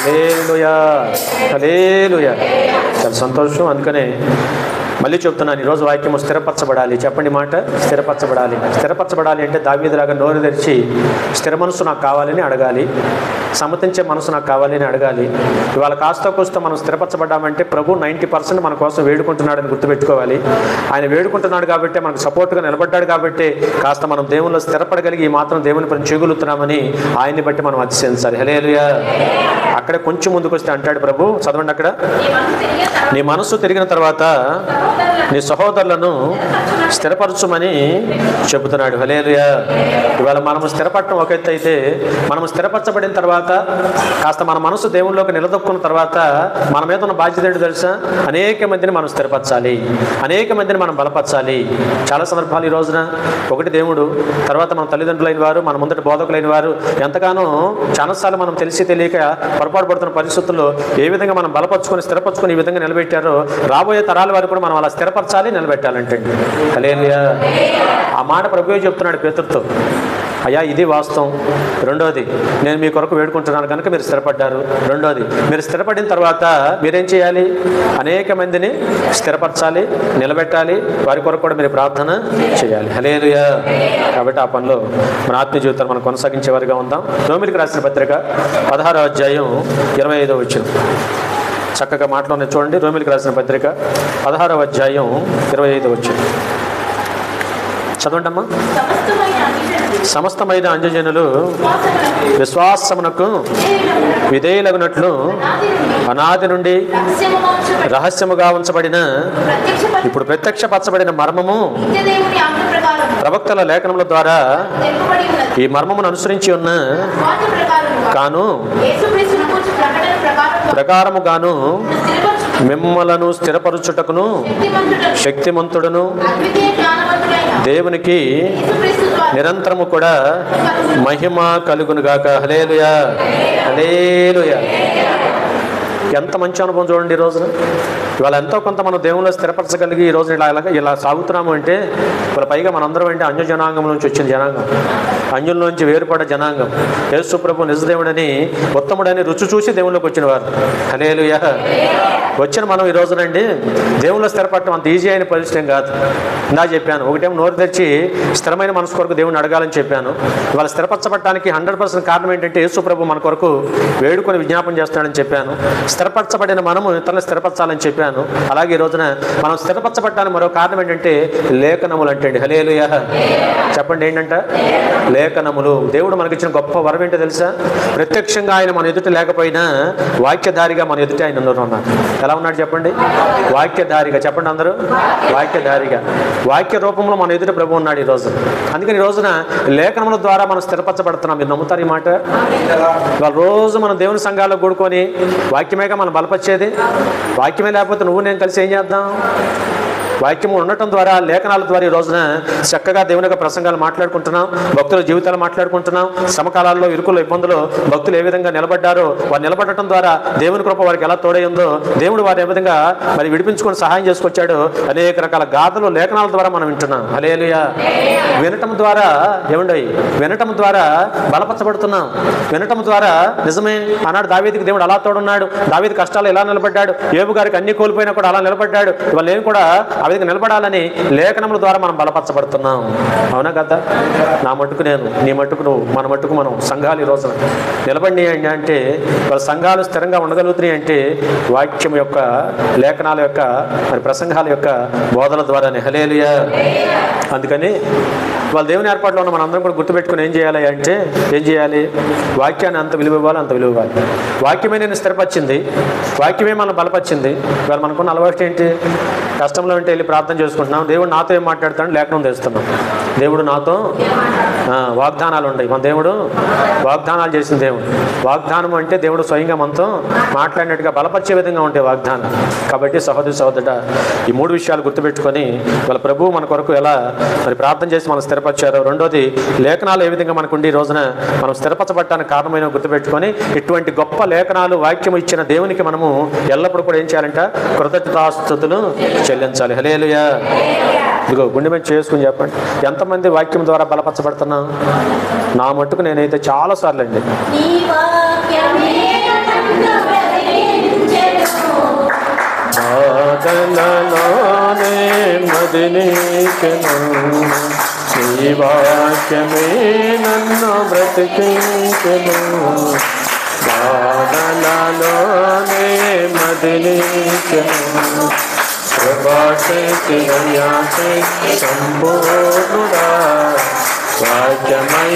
హల్లెలూయా, హల్లెలూయా. చాలా సంతోషం. అందుకనే మళ్ళీ చెప్తున్నాను, ఈరోజు వాక్యము స్థిరపరచబడాలి. చెప్పండి మాట, స్థిరపరచబడాలి. స్థిరపరచబడాలి అంటే దావీదులాగా నోరు తెరిచి స్థిర మనసు నాకు కావాలని అడగాలి, సమ్మతించే మనసు నాకు కావాలని అడగాలి. ఇవాళ కాస్త కూస్త మనం స్థిరపరచబడ్డామంటే ప్రభు 90% మన కోసం వేడుకుంటున్నాడని గుర్తుపెట్టుకోవాలి. ఆయన వేడుకుంటున్నాడు కాబట్టి, మనకు సపోర్ట్గా నిలబడ్డాడు కాబట్టి కాస్త మనం దేవునిలో స్థిరపడగలిగి ఈ మాత్రం దేవుని పని చేయగలుగుతున్నామని ఆయన్ని బట్టి మనం అతిశయించాలి. హల్లెలూయా. అక్కడే కొంచెం ముందుకు వస్తే అంటాడు ప్రభు, చదవండి అక్కడ, నీ మనసు తిరిగిన తర్వాత నీ సహోదరులను స్థిరపరచుమని చెబుతున్నాడు. హల్లెలూయా. ఇవాళ మనము స్థిరపడటం ఒక ఎత్తు అయితే, మనము స్థిరపరచబడిన తర్వాత కాస్త మన మనసు దేవుళ్ళలోకి నిలదొక్కున్న తర్వాత మన మీద ఉన్న బాధ్యత ఏంటో తెలుసా? అనేక మందిని మనం స్థిరపరచాలి, అనేక మందిని మనం బలపరచాలి. చాలా సందర్భాలు ఈ రోజున ఒకటి దేవుడు, తర్వాత మన తల్లిదండ్రులైన వారు, మన ముందట బోధకులైన వారు ఎంతగానో చాలాసార్లు మనం తెలిసి తెలియక పొరపాటు పడుతున్న పరిస్థితుల్లో ఏ విధంగా మనం బలపరుచుకొని స్థిరపరచుకొని ఈ విధంగా నిలబెట్టారో రాబోయే తరాల వారు కూడా మనం అలా స్థిరపరచాలి, నిలబెట్టాలంటే. హల్లెలూయా. ఆ మాట ప్రభువే చెప్తున్నాడు పేతురుతో. అయ్యా, ఇది వాస్తవం. రెండోది, నేను మీ కొరకు వేడుకుంటున్నాను కనుక మీరు స్థిరపడ్డారు. రెండోది, మీరు స్థిరపడిన తర్వాత మీరేం చేయాలి? అనేక మందిని స్థిరపరచాలి, నిలబెట్టాలి, వారి కొరకు కూడా మీరు ప్రార్థన చేయాలి. హల్లెలూయా. కాబట్టి ఆ పనిలో మన ఆత్మీయ జీవితాన్ని మనం కొనసాగించేవారిగా ఉందాం. రోమీయులకు రాసిన పత్రిక 16వ అధ్యాయం 25వ వచనం చక్కగా మాటలోనే చూడండి. రోమీయులకు రాసిన పత్రిక 16వ అధ్యాయం 25వ వచనం చదవండి అమ్మా. సమస్తమైన అన్యజనులు విశ్వాసమునకు విధేయులగునట్లు అనాది నుండి రహస్యముగా ఉంచబడిన, ఇప్పుడు ప్రత్యక్షపరచబడిన మర్మము ప్రవక్తల లేఖనముల ద్వారా ఈ మర్మమును అనుసరించి ఉన్న కాను ప్రకారముగాను మిమ్మలను స్థిరపరచుటకును శక్తిమంతుడును దేవునికి నిరంతరము కూడా మహిమ కలుగునుగాక. హల్లెలూయా, హల్లెలూయా. ఎంత మంచి అనుభవం చూడండి ఈ రోజున. ఇవాళ ఎంతో కొంత మనం దేవునిలో స్థిరపరచగలిగి ఈ రోజు ఇలా సాగుతున్నాము అంటే, ఇవాళ పైగా మనందరం అంటే అన్య జనాంగం నుంచి వచ్చిన జనాంగం, అన్యుల్లోంచి వేరుపడ్డ జనాంగం. యేసు ప్రభు నిజదేవుడని ఉత్తముడని రుచి చూసి దేవుళ్ళలోకి వచ్చిన వారు. హల్లెలూయా. వచ్చిన మనం ఈ రోజునండి దేవునిలో స్థిరపడటం అంత ఈజీ అయిన పరిస్థితి కాదు. ఇందా చెప్పాను, ఒకటేమో నోరు తెచ్చి స్థిరమైన మనసు కొరకు దేవుని అడగాలని చెప్పాను. ఇవాళ స్థిరపరచబడటానికి 100% కారణం ఏంటంటే యేసు ప్రభు మన కొరకు వేడుకొని విజ్ఞాపన చేస్తాడని చెప్పాను. స్థిరపరచబడిన మనము ఇతరులను స్థిరపరచాలని చెప్పాను. అలాగే ఈ రోజున మనం స్థిరపరచబడటానికి మరో కారణం ఏంటంటే లేఖనములు అంటే. హల్లెలూయా. చెప్పండి ఏంటంట? లేఖనములు. దేవుడు మనకిచ్చిన గొప్ప వరం ఏంటో తెలుసా? ప్రత్యక్షంగా ఆయన మన ఎదుట లేకపోయినా వాక్యధారిగా మన ఎదుట ఆయన ఉన్నాడు. ఎలా ఉన్నాడు చెప్పండి? వాక్యధారిగా. చెప్పండి అందరూ, వాక్యధారిగా. వాక్య రూపంలో మన ఎదుట ప్రభు ఉన్నాడు ఈరోజు. అందుకని ఈ రోజున లేఖనముల ద్వారా మనం స్థిరపరచబడుతున్నాం. మీరు నమ్ముతారు ఈ మాట? ఇవాళ రోజు మనం దేవుని సంఘాల్లో కూడుకొని వాక్యమేగా మనం బలపరిచేది. వాక్యమే లేకపోతే నువ్వు నేను కలిసి ఏం చేద్దాం? వాక్యము ఉండటం ద్వారా, లేఖనాల ద్వారా ఈ రోజున చక్కగా దేవుని యొక్క ప్రసంగాలు మాట్లాడుకుంటున్నాం, భక్తుల జీవితాలు మాట్లాడుకుంటున్నాం. సమకాలాల్లో ఇరుకుల్లో ఇబ్బందులు భక్తులు ఏ విధంగా నిలబడ్డారో, వారు నిలబడటం ద్వారా దేవుని కృప వారికి ఎలా తోడైందో, దేవుడు వారి ఏ విధంగా మరి విడిపించుకొని సహాయం చేసుకొచ్చాడు. అనేక రకాల గాథలు లేఖనాల ద్వారా మనం వింటున్నాం. హల్లెలూయా. వినటం ద్వారా ఏమండి? వినటం ద్వారా బలపరచబడుతున్నాం. వినటం ద్వారా నిజమే, ఆనాడు దావీదుకి దేవుడు అలా తోడున్నాడు, దావీదు కష్టాలు ఎలా నిలబడ్డాడు, యోబు గారికి అన్ని కోల్పోయినా కూడా అలా నిలబడ్డాడు. ఇవాళ నేను కూడా ఆ విధంగా నిలబడాలని లేఖనముల ద్వారా మనం బలపరచబడుతున్నాం. అవునా కదా? నా మట్టుకు నేను, నీ మట్టుకు నువ్వు, మన మట్టుకు మనం సంఘాలు ఈ రోజున నిలబడినాయి అంటే, వాళ్ళ సంఘాలు స్థిరంగా ఉండగలుగుతున్నాయి అంటే వాక్యం యొక్క, లేఖనాల యొక్క, మరి ప్రసంగాల యొక్క బోధల ద్వారానే. హల్లెలూయా. అందుకని వాళ్ళ దేవుని ఏర్పాట్లో ఉన్న మనందరం కూడా గుర్తుపెట్టుకుని ఏం చేయాలి అంటే, ఏం చేయాలి? వాక్యాన్ని అంత విలువ ఇవ్వాలి, అంత విలువ ఇవ్వాలి. వాక్యమే నేను స్థిరపరిచింది, వాక్యమే మనం బలపరిచింది. ఇవాళ మనకున్న అలవాటు ఏంటి? కష్టంలో ఉంటే వెళ్ళి ప్రార్థన చేసుకుంటున్నాం, దేవుడు నాతో ఏం మాట్లాడతాడు లేఖనం తెస్తున్నాం. దేవుడు నాతో వాగ్దానాలు ఉన్నాయి. మన దేవుడు వాగ్దానాలు చేసిన దేవుడు. వాగ్దానం అంటే దేవుడు స్వయంగా మనతో మాట్లాడినట్టుగా బలపరిచే విధంగా ఉంటాయి వాగ్దానం. కాబట్టి సహోదరి సహోదరుడా, ఈ మూడు విషయాలు గుర్తుపెట్టుకొని వాళ్ళ ప్రభువు మన కొరకు ఎలా మరి ప్రార్థన చేసి మనం స్థిరపరిచారు. రెండోది, లేఖనాలు ఏ విధంగా మనకుండి ఈ రోజున మనం స్థిరపరచబడటానికి కారణమైన గుర్తుపెట్టుకొని ఇటువంటి గొప్ప లేఖనాలు, వాక్యం ఇచ్చిన దేవునికి మనము ఎల్లప్పుడూ కూడా ఏం చేయాలంట? కృతజ్ఞతాస్తుతులు చెల్లించాలి. హల్లెలూయా. ఇదిగో గుండె మీద చేసుకుని చెప్పండి, ఎంతమంది వాక్యం ద్వారా బలపరచబడుతున్నాం? నా మట్టుకు నేనైతే చాలాసార్లు అండి. నీ వాక్యమే నన్ను బ్రతికించెను, బాధలలోనే మదిలించెను. కృపాశక్తి దయాశక్తి సంపూర్ణుడా, వాక్యమై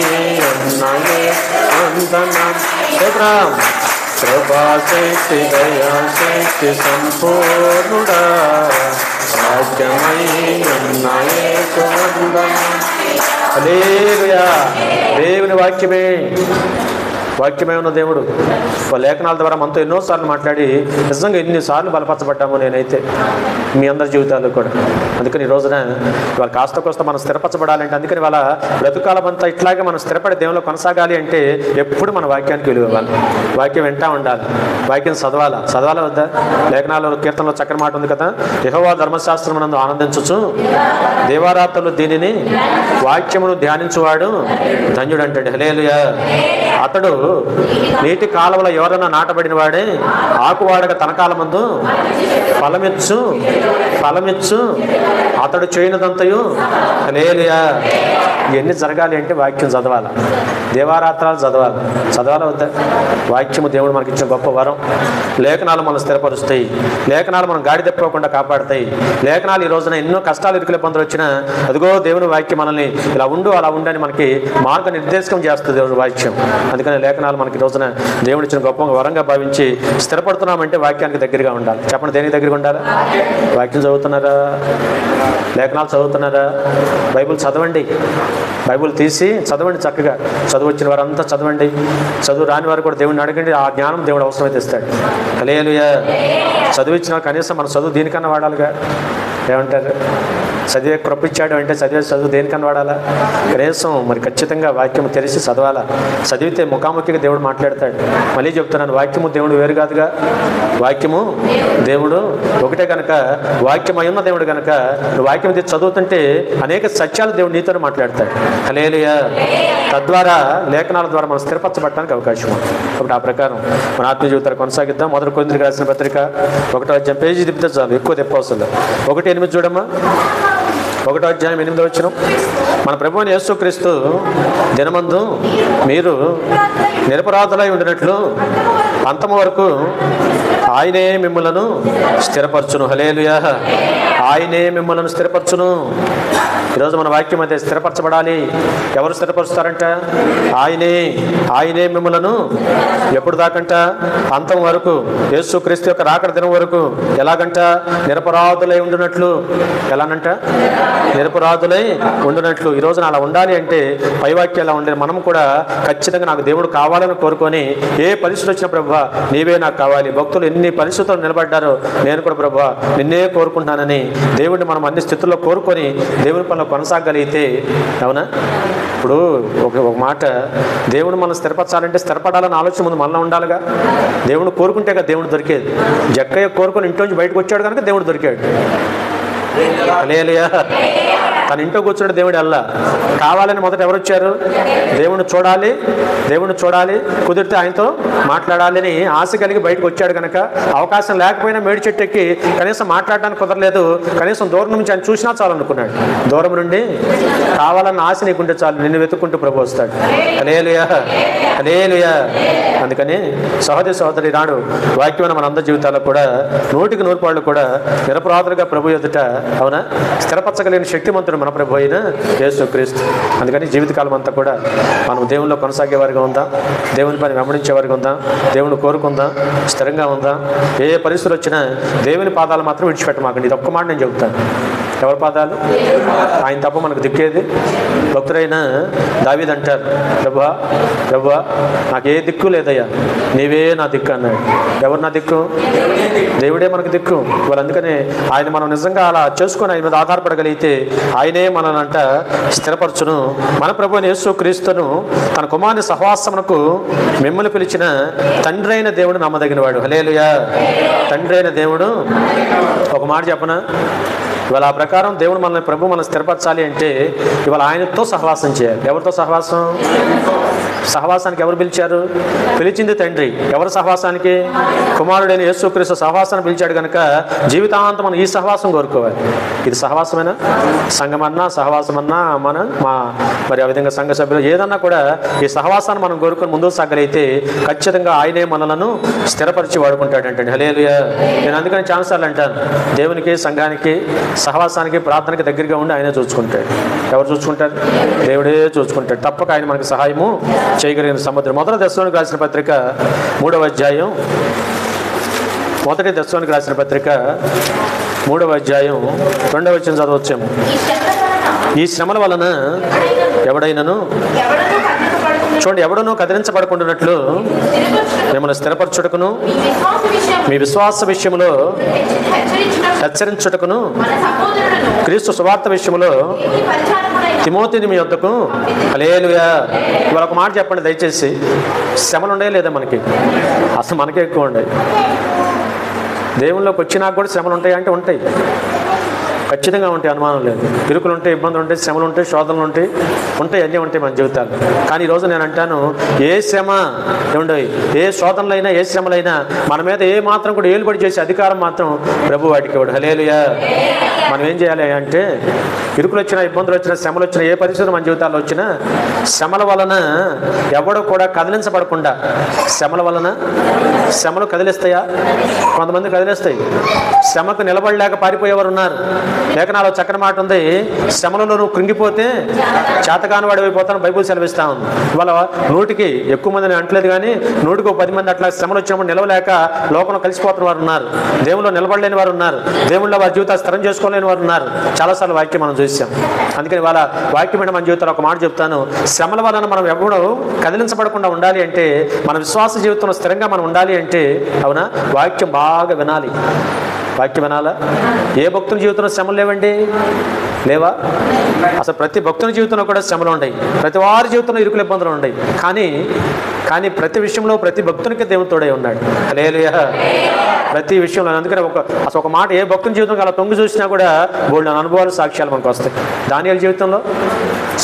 ఉన్నయే వందనం. కృపాశక్తి దయాశక్తి సంపూర్ణుడా, వాక్యమై ఉన్నయే వందనం. హల్లెలూయా. దేవుని వాక్యమే, వాక్యమే ఉన్న దేవుడు లేఖనాల ద్వారా మనతో ఎన్నోసార్లు మాట్లాడి నిజంగా ఎన్నిసార్లు బలపరచబడ్డాము నేనైతే మీ అందరి జీవితాల్లో కూడా. అందుకని ఈ రోజున ఇవాళ కాస్త కోస్త మనం స్థిరపరచబడాలంటే, అందుకని వాళ్ళ బ్రతుకాలం అంతా ఇట్లాగే మనం స్థిరపడే దేవునిలో కొనసాగాలి అంటే ఎప్పుడు మన వాక్యానికి విలువ ఇవ్వాలి, వాక్యం వింటా ఉండాలి, వాక్యం చదవాలా వద్దా? లేఖనాలు కీర్తనలో చక్కని మాట ఉంది కదా, యెహోవా ధర్మశాస్త్రం నందు ఆనందించుచు దేవారాత్రులు దీనిని వాక్యమును ధ్యానించువాడు ధన్యుడు అంటాడు. హల్లెలూయా. అతడు నీటి కాలువల ఎవరన్నా నాటబడిన వాడే, ఆకువాడక తన కాలమందు ఫలమిచ్చు అతడు చేయనిదంతయు. హల్లెలూయా. ఇవన్నీ జరగాలి అంటే వాక్యం చదవాలి, దేవారాత్రాలు చదవాలా వద్దా? వాక్యము దేవుడు మనకి ఇచ్చిన గొప్ప వరం. లేఖనాలు మనం స్థిరపరుస్తాయి, లేఖనాలు మనం గాడి తప్పకుండా కాపాడుతాయి. లేఖనాలు ఈ రోజున ఎన్నో కష్టాలు, ఇరుకుల ఇబ్బందులు వచ్చినా అదిగో దేవుని వాక్యం మనల్ని ఇలా ఉండు అలా ఉండని మనకి మార్గనిర్దేశకం చేస్తుంది దేవుడి వాక్యం. అందుకని లేఖనాలు మనకి రోజున దేవుడు ఇచ్చిన గొప్ప వరంగా భావించి స్థిరపడుతున్నామంటే వాక్యానికి దగ్గరగా ఉండాలి. చెప్పండి, దేనికి దగ్గరగా ఉండాలి? వాక్యం చదువుతున్నారా? లేఖనాలు చదువుతున్నారా? బైబిల్ చదవండి, బైబిల్ తీసి చదవండి. చక్కగా చదువు వచ్చిన వారంతా చదవండి, చదువు రాని వారు కూడా దేవుడిని అడగండి, ఆ జ్ఞానం దేవుడు అవసరమైతే ఇస్తాడు. హల్లెలూయా. చదువు ఇచ్చిన కనీసం మన చదువు దీనికన్నా వాడాలిగా. ఏమంటారు? చదివే కృపించాడు అంటే చదువు దేనికన్నా వాడాలా? కనీసం మరి ఖచ్చితంగా వాక్యం తెరిచి చదవాలా. చదివితే ముఖాముఖిగా దేవుడు మాట్లాడతాడు. మళ్ళీ చెప్తున్నాను, వాక్యము దేవుడు వేరు కాదుగా, వాక్యము దేవుడు ఒకటే కనుక, వాక్యం అయి ఉన్న దేవుడు కనుక వాక్యం చదువుతుంటే అనేక సత్యాలు దేవుడు నీతో మాట్లాడతాడు. హల్లెలూయా. తద్వారా లేఖనాల ద్వారా మనం స్థిరపరచబడటానికి అవకాశం ఉంది. కాబట్టి ఆ ప్రకారం మన ఆత్మీయ జీవితాలు కొనసాగిద్దాం. మొదటి కొరింథీయులకు రాసిన పత్రిక 1వ అధ్యాయం పేజీ తిప్పితే చాలు, ఎక్కువ తెప్పవసరం. 1:8 చూడమ్మా. 1వ అధ్యాయం 8వ వచనం. మన ప్రభువైన యేసుక్రీస్తు దినమందు మీరు నిరపరాధులై ఉండినట్లు అంతము వరకు ఆయనే మిమ్మలను స్థిరపరచును. హల్లెలూయా. ఆయనే మిమ్మలను స్థిరపరచును. ఈరోజు మన వాక్యం అయితే స్థిరపరచబడాలి. ఎవరు స్థిరపరుస్తారంట? ఆయనే మిమ్మలను ఎప్పుడు దాకంట? అంతం వరకు, యేసుక్రీస్తు యొక్క రాకడ దినం వరకు. ఎలాగంట? నిరపరాధులై ఉండునట్లు. ఎలానంట? నిరపరాధులై ఉండునట్లు. ఈ రోజున అలా ఉండాలి అంటే పైవాక్యం ఎలా ఉండాలి? మనం కూడా ఖచ్చితంగా నాకు దేవుడు కావాలని కోరుకొని ఏ పరిస్థితులు వచ్చిన ప్రభువా నీవే నాకు కావాలి. భక్తులు ఎన్ని పరిస్థితులు నిలబడ్డారో నేను కూడా ప్రభువా నిన్నే కోరుకుంటున్నానని దేవుడిని మనం అన్ని స్థితుల్లో కోరుకొని దేవుని పనిలో కొనసాగలిగితే, అవునా? ఇప్పుడు ఒక మాట, దేవుడు మనం స్థిరపరచాలంటే స్థిరపడాలని ఆలోచన ముందు మనలో ఉండాలిగా. దేవుడు కోరుకుంటే కదా దేవుడు దొరికేది. జక్కయ్య కోరుకొని ఇంట్లోంచి బయటకు వచ్చాడు కనుక దేవుడు దొరికాడు. హల్లెలూయా. తన ఇంట్లో కూర్చుంటే దేవుడు అల్లా కావాలని మొదట ఎవరు వచ్చారు? దేవుడిని చూడాలి, కుదిరితే ఆయనతో మాట్లాడాలని ఆశ కలిగి బయటకు వచ్చాడు కనుక, అవకాశం లేకపోయినా మేడి చెట్టు ఎక్కి కనీసం మాట్లాడడానికి కుదరలేదు, కనీసం దూరం నుంచి ఆయన చూసినా చాలు అనుకున్నాడు. దూరం నుండి కావాలన్న ఆశ నీకుంటే చాలు, నిన్ను వెతుక్కుంటూ ప్రభు వస్తాడు. హల్లెలూయా, హల్లెలూయా. అందుకని సహోదరి నాడు వాక్యమైన మన అందరి జీవితాల్లో కూడా 100కి 100 పాళ్ళు కూడా నిరపరాధులుగా ప్రభు ఎదుట, అవునా, స్థిరపరచగలిగిన శక్తిమంతుడు మన ప్రభు అయిన యేసుక్రీస్తు. అందుకని జీవితకాలం అంతా కూడా మనం దేవునిలో కొనసాగే వారిగా ఉందాం, దేవుని పని వెంబడించే వారిగా ఉందాం, దేవుని కోరుకుందాం, స్థిరంగా ఉందాం. ఏ పరిస్థితులు వచ్చినా దేవుని పాదాలు మాత్రం విడిచిపెట్టమాకండి. ఇది ఒక్క మాట నేను చెబుతాను. ఎవరి పాదాలు? ఆయన తప్ప మనకు దిక్కేది. భక్తుడైన దావీదు అంటారు, ప్రభువా నాకు ఏ దిక్కు లేదయ్యా, నీవే నా దిక్కు అన్నాడు. ఎవరు నా దిక్కు? దేవుడే మనకు దిక్కు. వాళ్ళు అందుకనే ఆయన మనం నిజంగా అలా చేసుకొని ఆయన మీద ఆధారపడగలిగితే ఆయనే మనల్నంట స్థిరపరచును. మన ప్రభు యేసుక్రీస్తును తన కుమారుని సహవాసమునకు మిమ్మల్ని పిలిచిన తండ్రి అయిన దేవుడు నమ్మదగిన వాడు. హల్లెలూయా. తండ్రి అయిన దేవుడు. ఒక మాట చెప్పనా, ఇవాళ ఆ ప్రకారం దేవుడు మనం స్థిరపరచాలి అంటే ఇవాళ ఆయనతో సహవాసం చేయాలి. ఎవరితో సహవాసం? సహవాసానికి ఎవరు పిలిచారు? పిలిచింది తండ్రి. ఎవరు సహవాసానికి? కుమారుడైన యేసుక్రీస్తు సహవాసాన్ని పిలిచాడు కనుక జీవితాంతం మనం ఈ సహవాసం కోరుకోవాలి. ఇది సహవాసమేనా? సంఘమన్నా సహవాసమన్నా మరి ఆ విధంగా సంఘ సభ్యులు ఏదన్నా కూడా ఈ సహవాసాన్ని మనం కోరుకొని ముందుకు సాగలిగితే ఖచ్చితంగా ఆయనే మనలను స్థిరపరిచి వాడుకుంటాడంటండి. హల్లెలూయా. నేను అందుకని చాలాసార్లు అంటాను, దేవునికి, సంఘానికి, సహవాసానికి, ప్రార్థనకి దగ్గరగా ఉండి ఆయనే చూసుకుంటాడు. ఎవరు చూసుకుంటారు? దేవుడే చూసుకుంటాడు. తప్పక ఆయన మనకు సహాయము చేయగలిగిన సముద్రం. మొదటి దశలోనికి రాసిన పత్రిక 3వ అధ్యాయం 2వ వచనం చదవచ్చాము. ఈ శ్రమల వలన ఎవడైనను చూడండి, ఎవడనూ కదిలించబడకుండానట్లు మిమ్మల్ని స్థిరపరచుటకును మీ విశ్వాస విషయంలో హెచ్చరించుటకును క్రీస్తు సువార్త విషయంలో తిమోతిని మీ వద్దకు. హల్లెలూయా. ఇవాళ ఒక మాట చెప్పండి దయచేసి, శ్రమలు ఉండే లేదా మనకి? అసలు మనకే ఎక్కువ ఉన్నాయి. దేవుళ్ళలోకి వచ్చినాక కూడా శ్రమలు ఉంటాయి అంటే ఉంటాయి, ఖచ్చితంగా ఉంటాయి, అనుమానం లేదు. ఇరుకులు ఉంటాయి, ఇబ్బందులు ఉంటాయి, శ్రమలు ఉంటాయి, శోధనలు ఉంటాయి, అన్నీ ఉంటాయి మన జీవితాలు. కానీ ఈరోజు నేను అంటాను, ఏ శ్రమ ఏముండవు, ఏ శోధనలైనా, ఏ శ్రమలైనా మన మీద ఏ మాత్రం కూడా ఏలుబడి చేసే అధికారం మాత్రం ప్రభు వాడికి ఇవ్వడు. హల్లెలూయా. మనం ఏం చేయాలి అంటే, ఇరుకులు వచ్చినా, ఇబ్బందులు వచ్చినా, శ్రమలు వచ్చినా, ఏ పరిస్థితులు మన జీవితాల్లో వచ్చినా శ్రమల వలన ఎవడో కూడా కదిలించబడకుండా, శ్రమలు కదిలిస్తాయా? కొంతమంది కదిలిస్తాయి. శ్రమకు నిలబడలేక పారిపోయేవారు ఉన్నారు. లేఖనాలో చక్కని మాట ఉంది, శ్రమలలో నువ్వు కృంగిపోతే చేతకాని వాడు అయిపోతాను బైబుల్ సెలవిస్తా ఉంది. ఇవాళ 100కి ఎక్కువ మందిని అంటలేదు కానీ 100కి 10 మంది అట్లా శ్రమలు వచ్చినప్పుడు నిలవలేక లోకంలో కలిసిపోతున్న వారు ఉన్నారు. దేవుళ్ళు నిలబడలేని వారు ఉన్నారు. దేవుళ్ళ వారి జీవితాలు స్థిరం చేసుకోలేని వారు ఉన్నారు. చాలాసార్లు వాక్యం మనం చూసాం. అందుకని వాళ్ళ వాక్యం మన జీవితంలో ఒక మాట చెప్తాను, శ్రమల వలన మనం ఎప్పుడూ కదిలించబడకుండా ఉండాలి అంటే, మన విశ్వాస జీవితంలో స్థిరంగా మనం ఉండాలి అంటే, అవునా, వాక్యం బాగా వినాలి. వాక్యం వినాలా? ఏ భక్తుల జీవితంలో శ్రమలు లేవండి? లేవా? అసలు ప్రతి భక్తుని జీవితంలో కూడా శ్రమలు ఉన్నాయి. ప్రతి వారి జీవితంలో ఇరుకుల ఇబ్బందులు ఉన్నాయి. కానీ ప్రతి విషయంలో ప్రతి భక్తునికి దేవుడు తోడై ఉన్నాడు. హల్లెలూయా. ప్రతి విషయంలో. అందుకని అసలు ఒక మాట, ఏ భక్తుని జీవితంలో అలా తొంగి చూసినా కూడా బోల్డ్ అనుభవాలు, సాక్ష్యాలు మనకు వస్తాయి. దానియేలు జీవితంలో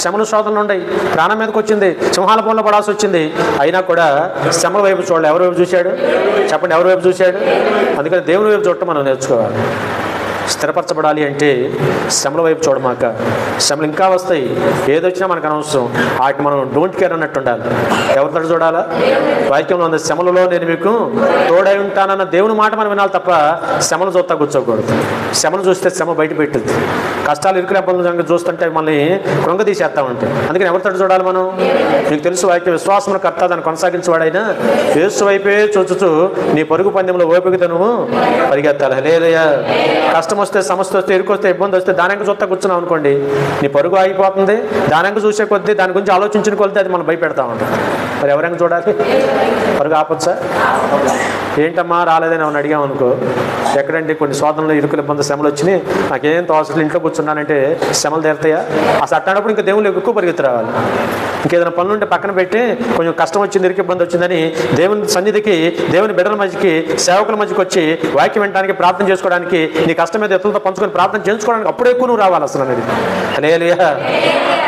శ్రమలు, శోధనలు ఉన్నాయి. ప్రాణం మీదకి వచ్చింది, సింహాల పొలంలో పడాల్సి వచ్చింది. అయినా కూడా శ్రమల వైపు చూడాలి. ఎవరి వైపు చూశాడు? చెప్పండి, ఎవరి వైపు చూశాడు? అందుకని దేవుని వైపు చూడటం మనం నేర్చుకోవాలి. స్థిరపరచబడాలి అంటే శ్రమల వైపు చూడమాక. శ్రమలు ఇంకా వస్తాయి, ఏదొచ్చినా మనకు అనవసరం, వాటిని మనం డోంట్ కేర్ అన్నట్టు ఉండాలి. ఎవరితో చూడాలా? వాక్యంలో ఉంది, శ్రమలలో నేను మీకు తోడై ఉంటానన్న దేవుని మాట మనం వినాలి తప్ప శ్రమలు చూస్తా కూర్చోకూడదు. శ్రమలు చూస్తే శ్రమ బయట పెట్టుద్ది. కష్టాలు ఇరుకుల ఇబ్బందులు చూస్తుంటే మనల్ని కృంగదీసేస్తా ఉంటాయి. అందుకని ఎవరితో చూడాలి మనం? నీకు తెలుసు వాక్య విశ్వాసమును కర్త దాన్ని కొనసాగించేవాడైనా యేసు వైపే చూచుచు నీ పరుగు పందెంలో ఓపికతో నువ్వు పరిగెత్తాలి. హల్లెలూయా. కష్టం వస్తే, సమస్య వస్తే, ఇరుకు వస్తే, ఇబ్బంది వస్తే దానికి చూస్తా కూర్చున్నాం అనుకోండి, నీ పరుగు ఆగిపోతుంది. దానికి చూసే కొద్దీ, దాని గురించి ఆలోచించిన కొద్దీ అది మనం భయపెడతా ఉంటాం. మరి ఎవరైనా చూడాలి? పరుగు ఆపొచ్చా? ఏంటమ్మా రాలేదని ఎవరిని అడిగాం అనుకో, ఎక్కడంటే కొన్ని శోధనలు, ఇరుకుల ఇబ్బంది, శ్రమలు వచ్చినాయి, నాకేం తోసలు, ఇంట్లో కూర్చున్నానంటే శ్రమలు తీరుతాయా? అసలు అట్టాడప్పుడు ఇంకా దేవుళ్ళు ఎక్కువ పరిగెత్తి రావాలి. ఇంకేదైనా పనులుంటే పక్కన పెట్టి, కొంచెం కష్టం వచ్చింది, ఇరుకు ఇబ్బంది వచ్చిందని దేవుని సన్నిధికి, దేవుని బిడ్డల మధ్యకి, సేవకుల మధ్యకి వచ్చి వాక్యం వినడానికి, ప్రార్థన చేసుకోవడానికి, నీ కష్టం మీద ఎత్తులతో పంచుకొని ప్రార్థన చేసుకోవడానికి అప్పుడే ఎక్కువ నువ్వు రావాలి అసలు అనేది. హల్లెలూయా.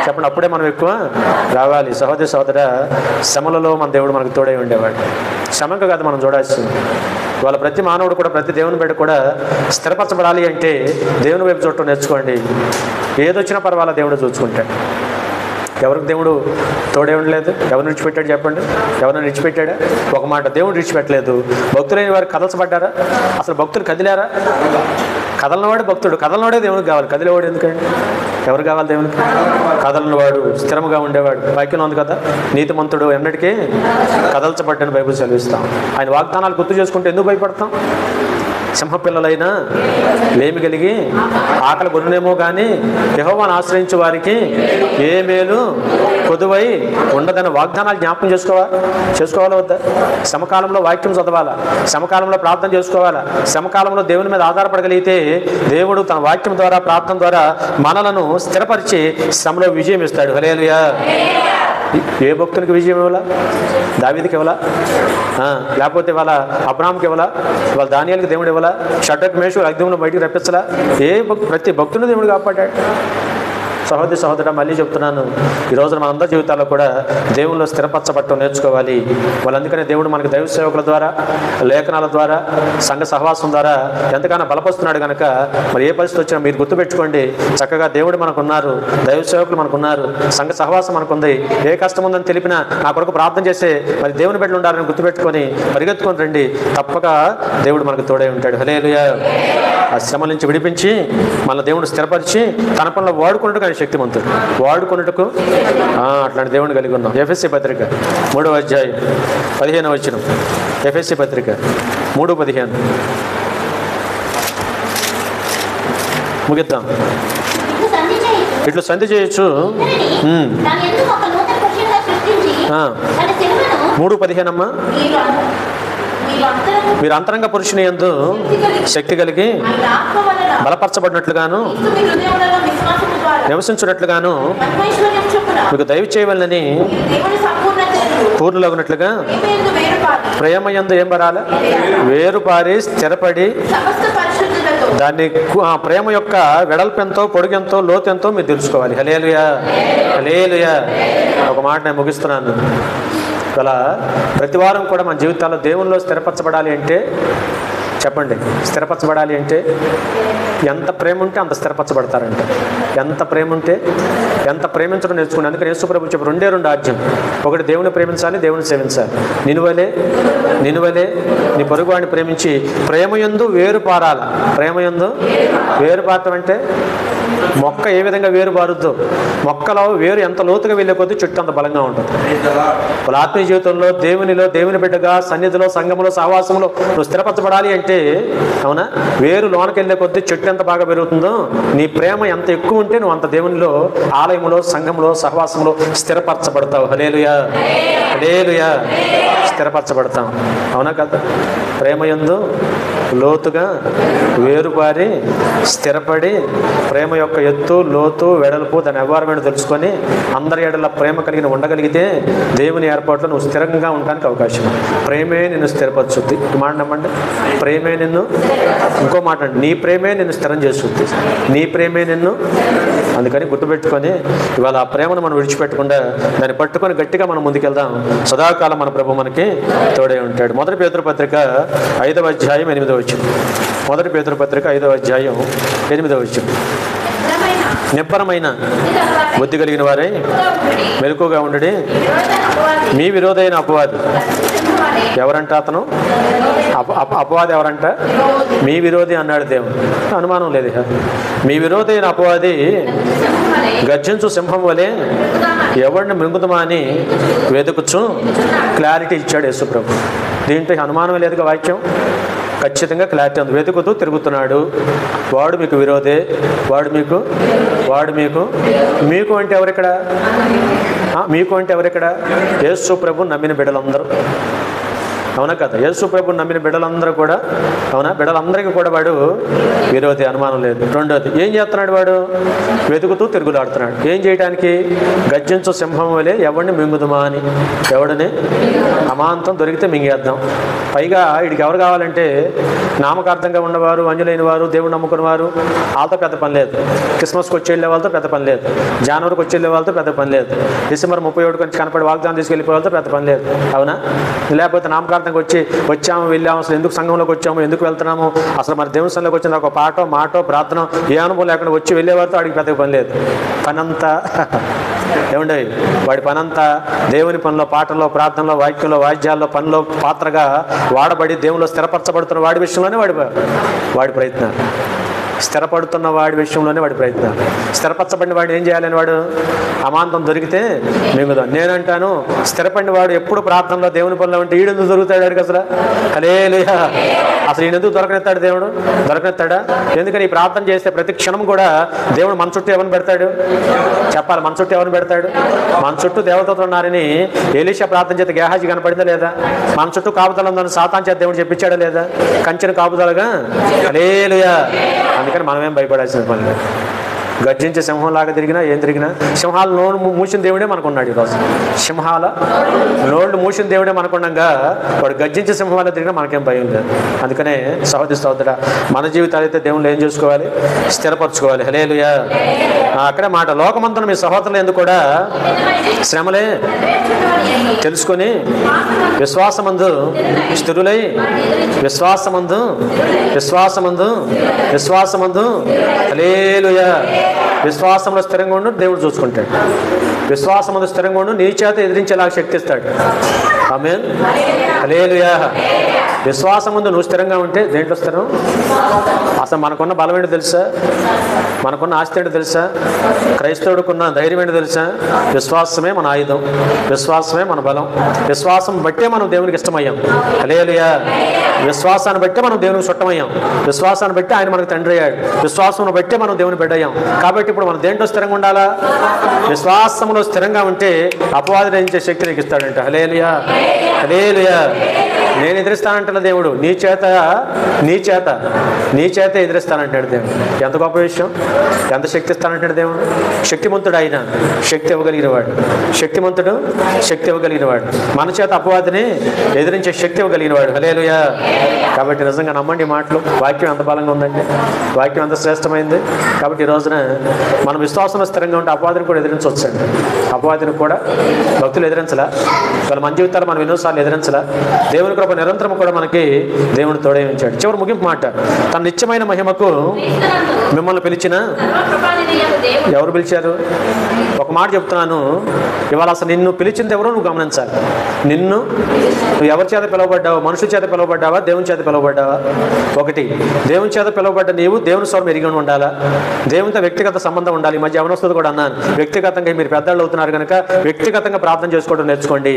చెప్పండి, అప్పుడే మనం ఎక్కువ రావాలి. సహోదరి సహోదర, శ్రమలలో మన దేవుడు మనకు తోడై ఉండేవాడు. శ్రమకు కాదు మనం చూడాల్సింది. వాళ్ళ ప్రతి మానవుడు కూడా, ప్రతి దేవుని బిడ్డ కూడా స్థిరపరచబడాలి అంటే దేవుని వైపు చూడటం నేర్చుకోండి. ఏదొచ్చినా పర్వాలా దేవుడు చూసుకుంటాడు. ఎవరికి దేవుడు తోడే ఉండలేదు? ఎవరిని విడిచిపెట్టాడు చెప్పండి? ఎవరిని విడిచిపెట్టాడా? ఒక మాట, దేవుడు విడిచిపెట్టలేదు. భక్తులైన వారు కదల్చబడ్డారా? అసలు భక్తులు కదిలారా? కదలనవాడు భక్తుడు. కదలనవాడే దేవునికి కావాలి. కదిలేవాడు ఎందుకండి? ఎవరు కావాలి దేవునికి? కదలనవాడు, స్థిరముగా ఉండేవాడు. వాక్యంలో ఉంది కదా, నీతిమంతుడు ఎన్నటికీ కదల్చబడ్డని బైబిల్ చదివిస్తాం. ఆయన వాగ్దానాలు గుర్తు చేసుకుంటే ఎందుకు భయపడతాం? సింహపిల్లలైనా లేమి కలిగి ఆకలి కొనునేమో కానీ యెహోవాను ఆశ్రయించే వారికి ఏ మేలు కొదువై ఉండదని వాగ్దానాలు జ్ఞాపకం చేసుకోవాలా వద్దా? సమకాలంలో వాక్యం చదవాలా, సమకాలంలో ప్రార్థన చేసుకోవాలా, సమకాలంలో దేవుని మీద ఆధారపడగలిగితే దేవుడు తన వాక్యం ద్వారా, ప్రార్థన ద్వారా మనలను స్థిరపరిచి శ్రమలో విజయం ఇస్తాడు. హల్లెలూయా. ఏ భక్తునికి విజయం ఇవ్వాలా? దావీదుకి ఇవ్వాలా? లేకపోతే వాళ్ళ అబ్రాహాంకి ఇవ్వాలా? వాళ్ళ దానియేలుకి దేవుడు ఇవ్వాలా? షడ్రక్ మేషకు అగ్నిలో బయటికి రప్పించాలా? ప్రతి భక్తుని దేవుడు కాపాడాడు. సహోదరి సహోదర, మళ్ళీ చెప్తున్నాను, ఈ రోజున మనందరి జీవితాల్లో కూడా దేవుళ్ళు స్థిరపరచబట్టం నేర్చుకోవాలి. వాళ్ళందుకనే దేవుడు మనకి దైవ సేవకుల ద్వారా, లేఖనాల ద్వారా, సంఘ సహవాసం ద్వారా ఎంతగానో బలపరుస్తున్నాడు కనుక మరి ఏ పరిస్థితి వచ్చినా మీరు గుర్తుపెట్టుకోండి, చక్కగా దేవుడు మనకున్నారు, దైవ సేవకులు మనకున్నారు, సంఘ సహవాసం మనకుంది. ఏ కష్టం ఉందని తెలిపినా నా కొరకు ప్రార్థన చేసే మరి దేవుని బిడ్డలు ఉండాలని గుర్తుపెట్టుకొని పరిగెత్తుకొని రండి. తప్పక దేవుడు మనకు తోడై ఉంటాడు. హల్లెలూయా. ఆ శ్రమ నుంచి విడిపించి మన దేవుడు స్థిరపరిచి తన పనులు వాడుకున్నట్టుగా శక్తిమంతుడు, వాడుకున్నట్టుకు అట్లాంటి దేవుని కలిగి ఉన్నాం. ఎఫెసీ పత్రిక 3వ అధ్యాయం 15వ వచనం. ఎఫెసీ పత్రిక 3:15 ముగిద్దాం. ఇట్లు సంధి చేయొచ్చు. 3:15 అమ్మా. మీరు అంతరంగ పురుషుని యందు శక్తి కలిగి బలపరచబడినట్లుగాను నివసించున్నట్లుగాను మీకు దయవు చేయవలనని పూర్ణులగునట్లుగా ప్రేమ యందు ఏం పరాల వేరుపారి స్థిరపడి దాన్ని ప్రేమ యొక్క వెడల్పెంతో, పొడుగెంతో, లోతెంతో మీరు తెలుసుకోవాలి. హల్లెలూయా. హల్లెలూయా. ఒక మాట నేను ముగిస్తున్నాను. అలా ప్రతి వారం కూడా మన జీవితాల్లో దేవునిలో స్థిరపరచబడాలి అంటే చెప్పండి, స్థిరపరచబడాలి అంటే ఎంత ప్రేమ ఉంటే అంత స్థిరపరచబడతారంట. ఎంత ప్రేమ ఉంటే ఎంత ప్రేమించడం నేర్చుకోండి. అందుకని యేసు ప్రభువు చెప్పి 2 ఆజ్ఞలు. ఒకటి, దేవుని ప్రేమించాలి, దేవుని సేవించాలి. నినువలే నీ పొరుగువాడిని ప్రేమించి ప్రేమయందు వేరు పారాల. ప్రేమయందు వేరు పారటం అంటే మొక్క ఏ విధంగా వేరు పారుద్దో, మొక్కలో వేరు ఎంత లోతుగా వెళ్ళే కొద్దీ చుట్టూ అంత బలంగా ఉంటుంది. వాళ్ళ ఆత్మీయ జీవితంలో దేవునిలో, దేవుని బిడ్డగా, సన్నిధిలో, సంఘంలో, సహవాసంలో నువ్వు స్థిరపరచబడాలి అంటే, అవునా, వేరు లోనకి వెళ్ళే కొద్దీ చెట్టు ఎంత బాగా పెరుగుతుందో, నీ ప్రేమ ఎంత ఎక్కువ ఉంటే నువ్వు అంత దేవునిలో, ఆలయంలో, సంఘంలో, సహవాసంలో స్థిరపరచబడతావు. హల్లెలూయా. హల్లెలూయా. స్థిరపరచబడతాం. అవునా కదా? ప్రేమయందు లోతుగా వేరుపారి స్థిరపడి ప్రేమ యొక్క ఎత్తు, లోతు, వెడల్పు, దాని వ్యవహారమైన తెలుసుకొని అందరి ఎడల ప్రేమ కలిగిన ఉండగలిగితే దేవుని ఏర్పాట్లో నువ్వు స్థిరంగా ఉండడానికి అవకాశం. ప్రేమే నిన్ను స్థిరపరచుద్ది. మాట నమ్మండి. ప్రేమే నిన్ను, ఇంకో మాట అండి, నీ ప్రేమే నిన్ను స్థిరం చేస్తుంది. నీ ప్రేమే నిన్ను. అందుకని గుర్తుపెట్టుకొని ఇవాళ ఆ ప్రేమను మనం విడిచిపెట్టకుండా దాన్ని పట్టుకొని గట్టిగా మనం ముందుకెళ్దాం. సదాకాలం మన ప్రభు మనకి తోడే ఉంటాడు. 1 పేతురు పత్రిక 5వ అధ్యాయం 8వ వచనం. 1 పేతురు పత్రిక 5వ అధ్యాయం 8వ వచనం. నిబ్బరమైన బుద్ధి కలిగిన వారై మెలకుగా ఉండి మీ విరోధైన అపవాది ఎవరంట అతను? అపవాది ఎవరంట? మీ విరోధి అన్నాడు దేవుడు. అనుమానం లేదు. మీ విరోధి అయిన అపవాది గర్జించు సింహం వలె ఎవరిని మృంగుదమా అని వెతుకుచు క్లారిటీ ఇచ్చాడు యేసుప్రభు. దీంట్లో అనుమానం లేదుగా, వాక్యం ఖచ్చితంగా క్లారిటీ ఉంది. వెతుకుతూ తిరుగుతున్నాడు. వాడు మీకు విరోధే. వాడు మీకు అంటే ఎవరిక్కడ? మీకు అంటే ఎవరిక్కడ? యేసుప్రభు నమ్మిన బిడ్డలందరూ. అవునా కదా? యేసుప్రభు నమ్మిన బిడ్డలందరూ కూడా, అవునా, బిడ్డలందరికీ కూడా వాడు విరోధి, అనుమానం లేదు. రెండోది, ఏం చేస్తున్నాడు వాడు? వెతుకుతూ తిరుగులాడుతున్నాడు. ఏం చేయడానికి? గర్జించు సింహం వలె ఎవరిని మింగుదుమా అని. ఎవడిని? అమాంతం దొరికితే మింగేద్దాం. పైగా వీడికి ఎవరు కావాలంటే నామకార్థంగా ఉన్నవారు, అంజులైన వారు, దేవుడు నమ్ముకున్న వారు, వాళ్ళతో పెద్ద పని లేదు. క్రిస్మస్కి వచ్చి వెళ్ళే వాళ్ళతో పెద్ద పని లేదు. జనవరికి వచ్చి వెళ్ళే వాళ్ళతో పెద్ద పని లేదు. డిసెంబర్ 31 నుంచి కనపడి వాగ్దానం తీసుకెళ్ళిపోయే వాళ్ళతో పెద్ద పని లేదు. అవునా? లేకపోతే నామకార్థంగా వచ్చాము వెళ్ళాము, అసలు ఎందుకు సంఘంలోకి వచ్చాము, ఎందుకు వెళ్తున్నాము, అసలు మరి దేవుని సంఘంలోకి వచ్చిన ఒక పాటో మాటో ప్రార్థన ఏ అనుభవం లేకుండా వచ్చి వెళ్ళేవారితో వాడికి పెద్ద పని లేదు. పనంతా ఏమండి, వాడి పనంతా దేవుని పనిలో, పాటల్లో, ప్రార్థనలో, వాక్యంలో, వాయిద్యాల్లో, పనిలో పాత్రగా వాడబడి దేవునిలో స్థిరపరచబడుతున్న వాడి విషయంలోనే వాడి ప్రయత్నాలు. స్థిరపడుతున్న వాడి విషయంలోనే వాడి ప్రయత్నాలు. స్థిరపరచబడిన వాడు ఏం చేయాలని? వాడు అమాంతం దొరికితే మింగుదాం. నేనంటాను, స్థిరపడిన వాడు ఎప్పుడు ప్రార్థనలో, దేవుని పనిలో ఉంటే ఈడెందుకు దొరుకుతాడు వాడికి? అసలు హల్లెలూయా. అసలు ఈయనెందుకు దొరకనెత్తాడు దేవుడు? దొరకనెత్తాడా? ఎందుకని ఈ ప్రార్థన చేస్తే ప్రతి క్షణం కూడా దేవుడు మన చుట్టూ ఎవరిని పెడతాడు? చెప్పాలి, మన చుట్టూ ఎవరిని పెడతాడు? మన చుట్టూ దేవతలు ఉన్నారని ఎలీషా ప్రార్థన చేత గేహాజీ కనపడిందా లేదా? మన చుట్టూ కాపుదల ఉందని సాతాను చేత దేవుడు చెప్పించాడా లేదా? కంచెను కాపుదలగా. హల్లెలూయా. అందుకని మనమేం భయపడాల్సిన పని లేదు. గర్జించే సింహంలాగా తిరిగినా ఏం తిరిగినా, సింహాల నోళ్ళు మూసిన దేవుడే మనకున్నాడు ఈరోజు. సింహాల నోళ్ళు మూసిన దేవుడే మనకున్నాగా వాడు గర్జించే సింహాల తిరిగినా మనకేం భయం లేదు. అందుకనే సహోదరి సహోదరా, మన జీవితాలు అయితే దేవుళ్ళు ఏం చేసుకోవాలి? స్థిరపరచుకోవాలి. హల్లెలూయా. అక్కడే మాట, లోకమంతను మీ సహోదరులు ఎందుకు కూడా శ్రమలే తెలుసుకొని విశ్వాసమందు స్థిరులై విశ్వాసమందు హల్లెలూయా. విశ్వాసంలో స్థిరంగా ఉండు, దేవుడు చూసుకుంటాడు. విశ్వాసంలో స్థిరంగా ఉండు, నీ చేత ఎదిరించేలాగా శక్తి ఇస్తాడు. ఆమేన్. హల్లెలూయా. విశ్వాసం ముందు నువ్వు స్థిరంగా ఉంటే దేంట్లో స్థిరం? అసలు మనకున్న బలం ఏంటో తెలుసా? మనకున్న ఆస్తి ఏంటో తెలుసా? క్రైస్తవుడికున్న ధైర్యం ఏంటో తెలుసా? విశ్వాసమే మన ఆయుధం, విశ్వాసమే మన బలం. విశ్వాసం బట్టే మనం దేవునికి ఇష్టమయ్యాం. హల్లెలూయా. విశ్వాసాన్ని బట్టే మనం దేవునికి చుట్టమయ్యాం. విశ్వాసాన్ని బట్టి ఆయన మనకు తండ్రి అయ్యాడు. విశ్వాసం బట్టే మనం దేవుని బిడ్డయ్యాం. కాబట్టి ఇప్పుడు మనం దేంట్లో స్థిరంగా ఉండాలా? విశ్వాసంలో స్థిరంగా ఉంటే అపవాది నశించే శక్తి నీకు ఇస్తాడంట. హల్లెలూయా. హల్లెలూయా. నేను ఎదిరిస్తానంటున్న దేవుడు నీ చేత ఎదిరిస్తానంటాడు దేవుడు. ఎంత గొప్ప విషయం! ఎంత శక్తి ఇస్తానంటాడు దేవుడు. శక్తిమంతుడు ఆయన, శక్తి ఇవ్వగలిగిన వాడు. శక్తిమంతుడు, శక్తి ఇవ్వగలిగిన వాడు. మన చేత అపవాదిని ఎదిరించే శక్తి ఇవ్వగలిగిన వాడు. హల్లెలూయా. కాబట్టి నిజంగా నమ్మండి మాటలు. వాక్యం ఎంత బలంగా ఉందండి, వాక్యం ఎంత శ్రేష్టమైంది. కాబట్టి ఈ రోజున మనం విశ్వాసంలో స్థిరంగా ఉంటే అపవాదిని కూడా ఎదిరించవచ్చండి. అపవాదిని కూడా భక్తులు ఎదిరించలా, వాళ్ళ మన జీవితాలు మనం ఎన్నోసార్లు ఎదిరించలా. దేవుని కృప నిరంతరం కూడా మనకి దేవుని తోడే ఉంచాడు. చివరి ముగింపు మాట, తన నిత్యమైన మహిమకు మిమ్మల్ని పిలిచిన ఎవరు పిలిచారు? ఒక మాట చెప్తున్నాను, ఇవాళ అసలు నిన్ను పిలిచింది ఎవరో నువ్వు గమనించాలి. నువ్వు ఎవరి చేత పిలువబడ్డావు? మనుషుల చేత పిలువబడ్డావా? దేవుని చేత పిలువబడ్డావా? ఒకటి, దేవుని చేత పిలువబడ్డ నీవు దేవుని స్వరం ఎరిగి ఉండాలా. దేవునితో వ్యక్తిగత సంబంధం ఉండాలి. ఈ మధ్య ఎవరొస్తుంది కూడా అన్నాను, వ్యక్తిగతంగా మీరు పెద్దలు అవుతున్నారు కనుక వ్యక్తిగతంగా ప్రార్థన చేసుకోవడం నేర్చుకోండి.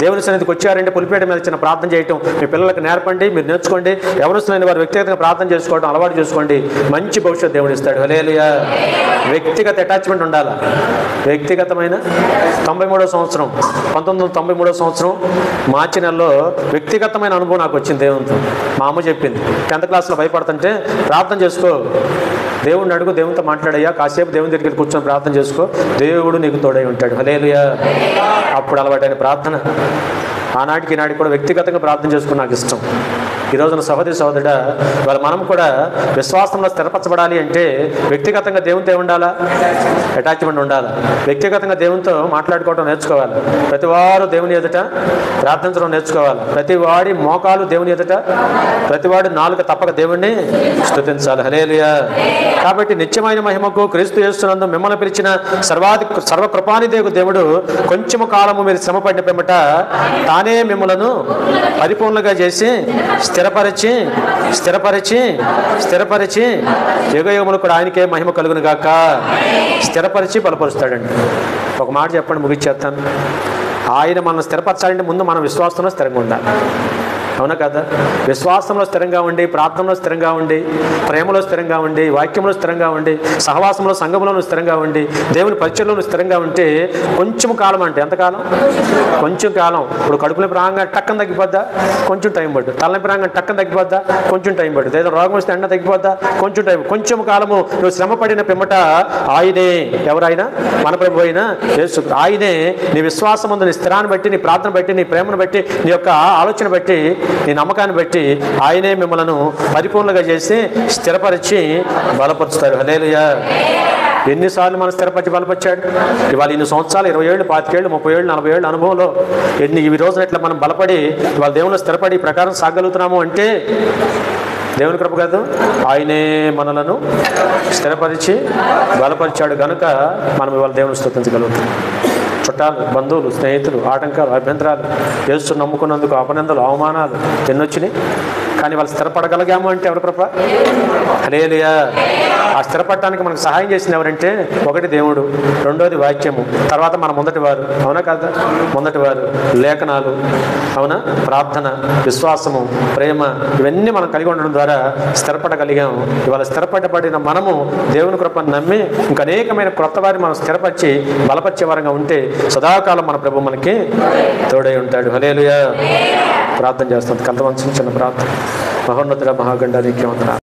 దేవుని సన్నిధికి వచ్చారంటే పులిపేట మీద చిన్న ప్రార్థన చేయటం మీ పిల్లలకు నేర్పండి, మీరు నేర్చుకోండి. ఎవరొస్తున్న వారు వ్యక్తిగతంగా ప్రార్థన చేసుకోవడం అలవాటు చేసుకోండి. మంచి భవిష్యత్తు దేవుడు ఇస్తాడు. హల్లెలూయా. వ్యక్తిగత అటాచ్మెంట్ ఉండాలా. వ్యక్తిగతమైన 93వ సంవత్సరం 1993వ సంవత్సరం మార్చి నెలలో వ్యక్తిగతమైన అనుభవం నాకు వచ్చింది దేవునితో. మా అమ్మ చెప్పింది, 10th క్లాస్లో భయపడుతుంటే ప్రార్థన చేసుకో, దేవుడిని అడుగు, దేవునితో మాట్లాడయ్యా, కాసేపు దేవుని దగ్గరికి కూర్చొని ప్రార్థన చేసుకో, దేవుడు నీకు తోడై ఉంటాడు. హల్లెలూయా. అప్పుడు అలవాటైన ప్రార్థన ఆనాటికి ఈనాటికి కూడా వ్యక్తిగతంగా ప్రార్థన చేసుకుని నాకు ఇష్టం. ఈ రోజున సహోదరి సహోదరుడా, ఇవాళ మనం కూడా విశ్వాసంలో స్థిరపరచబడాలి అంటే వ్యక్తిగతంగా దేవునితో ఉండాలా, అటాచ్మెంట్ ఉండాలా. వ్యక్తిగతంగా దేవునితో మాట్లాడుకోవడం నేర్చుకోవాలి. ప్రతివారు దేవుని ఎదుట ప్రార్థించడం నేర్చుకోవాలి. ప్రతివాడి మోకాలు దేవుని ఎదుట, ప్రతివాడి నాలుక తప్పక దేవుణ్ణి స్తుతించాలి. హల్లెలూయా. కాబట్టి నిత్యమైన మహిమకు క్రీస్తు యేసునందు మిమ్మల్ని పిలిచిన సర్వకృపానిదేవు దేవుడు కొంచెము కాలము మీరు శ్రమపడిన పిమ్మట తానే మిమ్మలను పరిపూర్ణంగా చేసి స్థిరపరిచి స్థిరపరిచి స్థిరపరిచి యుగయుగములు కూడా ఆయనకే మహిమ కలుగును గాక. స్థిరపరిచి బలపరుస్తాడండి. ఒక మాట చెప్పండి, ముగిచ్చేస్తాను. ఆయన మనల్ని స్థిరపరచాలంటే ముందు మనం విశ్వాసంలో స్థిరంగా ఉండాలి. అవునా కదా? విశ్వాసంలో స్థిరంగా ఉండి, ప్రార్థనలో స్థిరంగా ఉండి, ప్రేమలో స్థిరంగా ఉండి, వాక్యంలో స్థిరంగా ఉండి, సహవాసంలో సంఘంలోనూ స్థిరంగా ఉండి, దేవుని పరిచయంలోనూ స్థిరంగా ఉంటే కొంచెం కాలం, అంటే ఎంతకాలం? కొంచెం కాలం. ఇప్పుడు కడుపులో ప్రాంగం టక్కన తగ్గిపోద్దా? కొంచెం టైం పడుతుంది. తలనొప్పి ప్రాంగం టక్కన తగ్గిపోద్దా? కొంచెం టైం పడుతుంది. ఏదో రోగం వస్తే ఎండ తగ్గిపోద్దా? కొంచెం టైం. కొంచెం కాలము నువ్వు శ్రమ పడిన పిమ్మట ఆయనే, ఎవరైనా మన ప్రభు అయినా యేసు, ఆయనే నీ విశ్వాసం ముందు, నీ స్థిరాన్ని బట్టి, నీ ప్రార్థన బట్టి, నీ ప్రేమను బట్టి, నీ యొక్క ఆలోచన బట్టి, నీ నమ్మకాన్ని బట్టి ఆయనే మిమ్మల్ని పరిపూర్ణంగా చేసి స్థిరపరిచి బలపరుస్తారు. హల్లెలూయా. ఎన్నిసార్లు మనం స్థిరపరిచి బలపరిచాడు? ఇవాళ ఇన్ని సంవత్సరాలు, 20 ఏళ్ళు, 25 ఏళ్ళు, 30 ఏళ్ళు, 40 ఏళ్ళు అనుభవంలో ఈ రోజున ఇట్లా మనం బలపడి ఇవాళ దేవుని స్థిరపడి ఈ ప్రకారం సాగలుగుతున్నాము అంటే దేవుని కృప కాదు, ఆయనే మనలను స్థిరపరిచి బలపరిచాడు కనుక మనం ఇవాళ దేవుని స్తుతించగలుగుతాం. చుట్టాలు, బంధువులు, స్నేహితులు, ఆటంకాలు, అభ్యంతరాలు, యేసు నమ్ముకున్నందుకు అపనిందలు, అవమానాలు ఎన్నొచ్చినాయి. కానీ వాళ్ళు స్థిరపడగలిగాము అంటే ఎవరి కృప? హల్లెలూయా. ఆ స్థిరపడటానికి మనకు సహాయం చేసింది ఎవరంటే, ఒకటి దేవుడు, రెండోది వాక్యము, తర్వాత మన ముందటి వారు. అవునా కాదా? ముందటి వారు, లేఖనాలు, అవునా, ప్రార్థన, విశ్వాసము, ప్రేమ, ఇవన్నీ మనం కలిగి ఉండడం ద్వారా స్థిరపడగలిగాము. ఇవాళ స్థిరపడబడిన మనము దేవుని కృపను నమ్మి ఇంకా అనేకమైన క్రొత్త వారిని మనం స్థిరపరిచి బలపరిచే వారంగా ఉంటే సదాకాలం మన ప్రభు మనకి తోడై ఉంటాడు. హల్లెలూయా. ప్రార్థన చేస్తాం. కంతవంశం చిన్న ప్రార్థన. మహోన్నతుడ మహాగండానికి వందనాలు.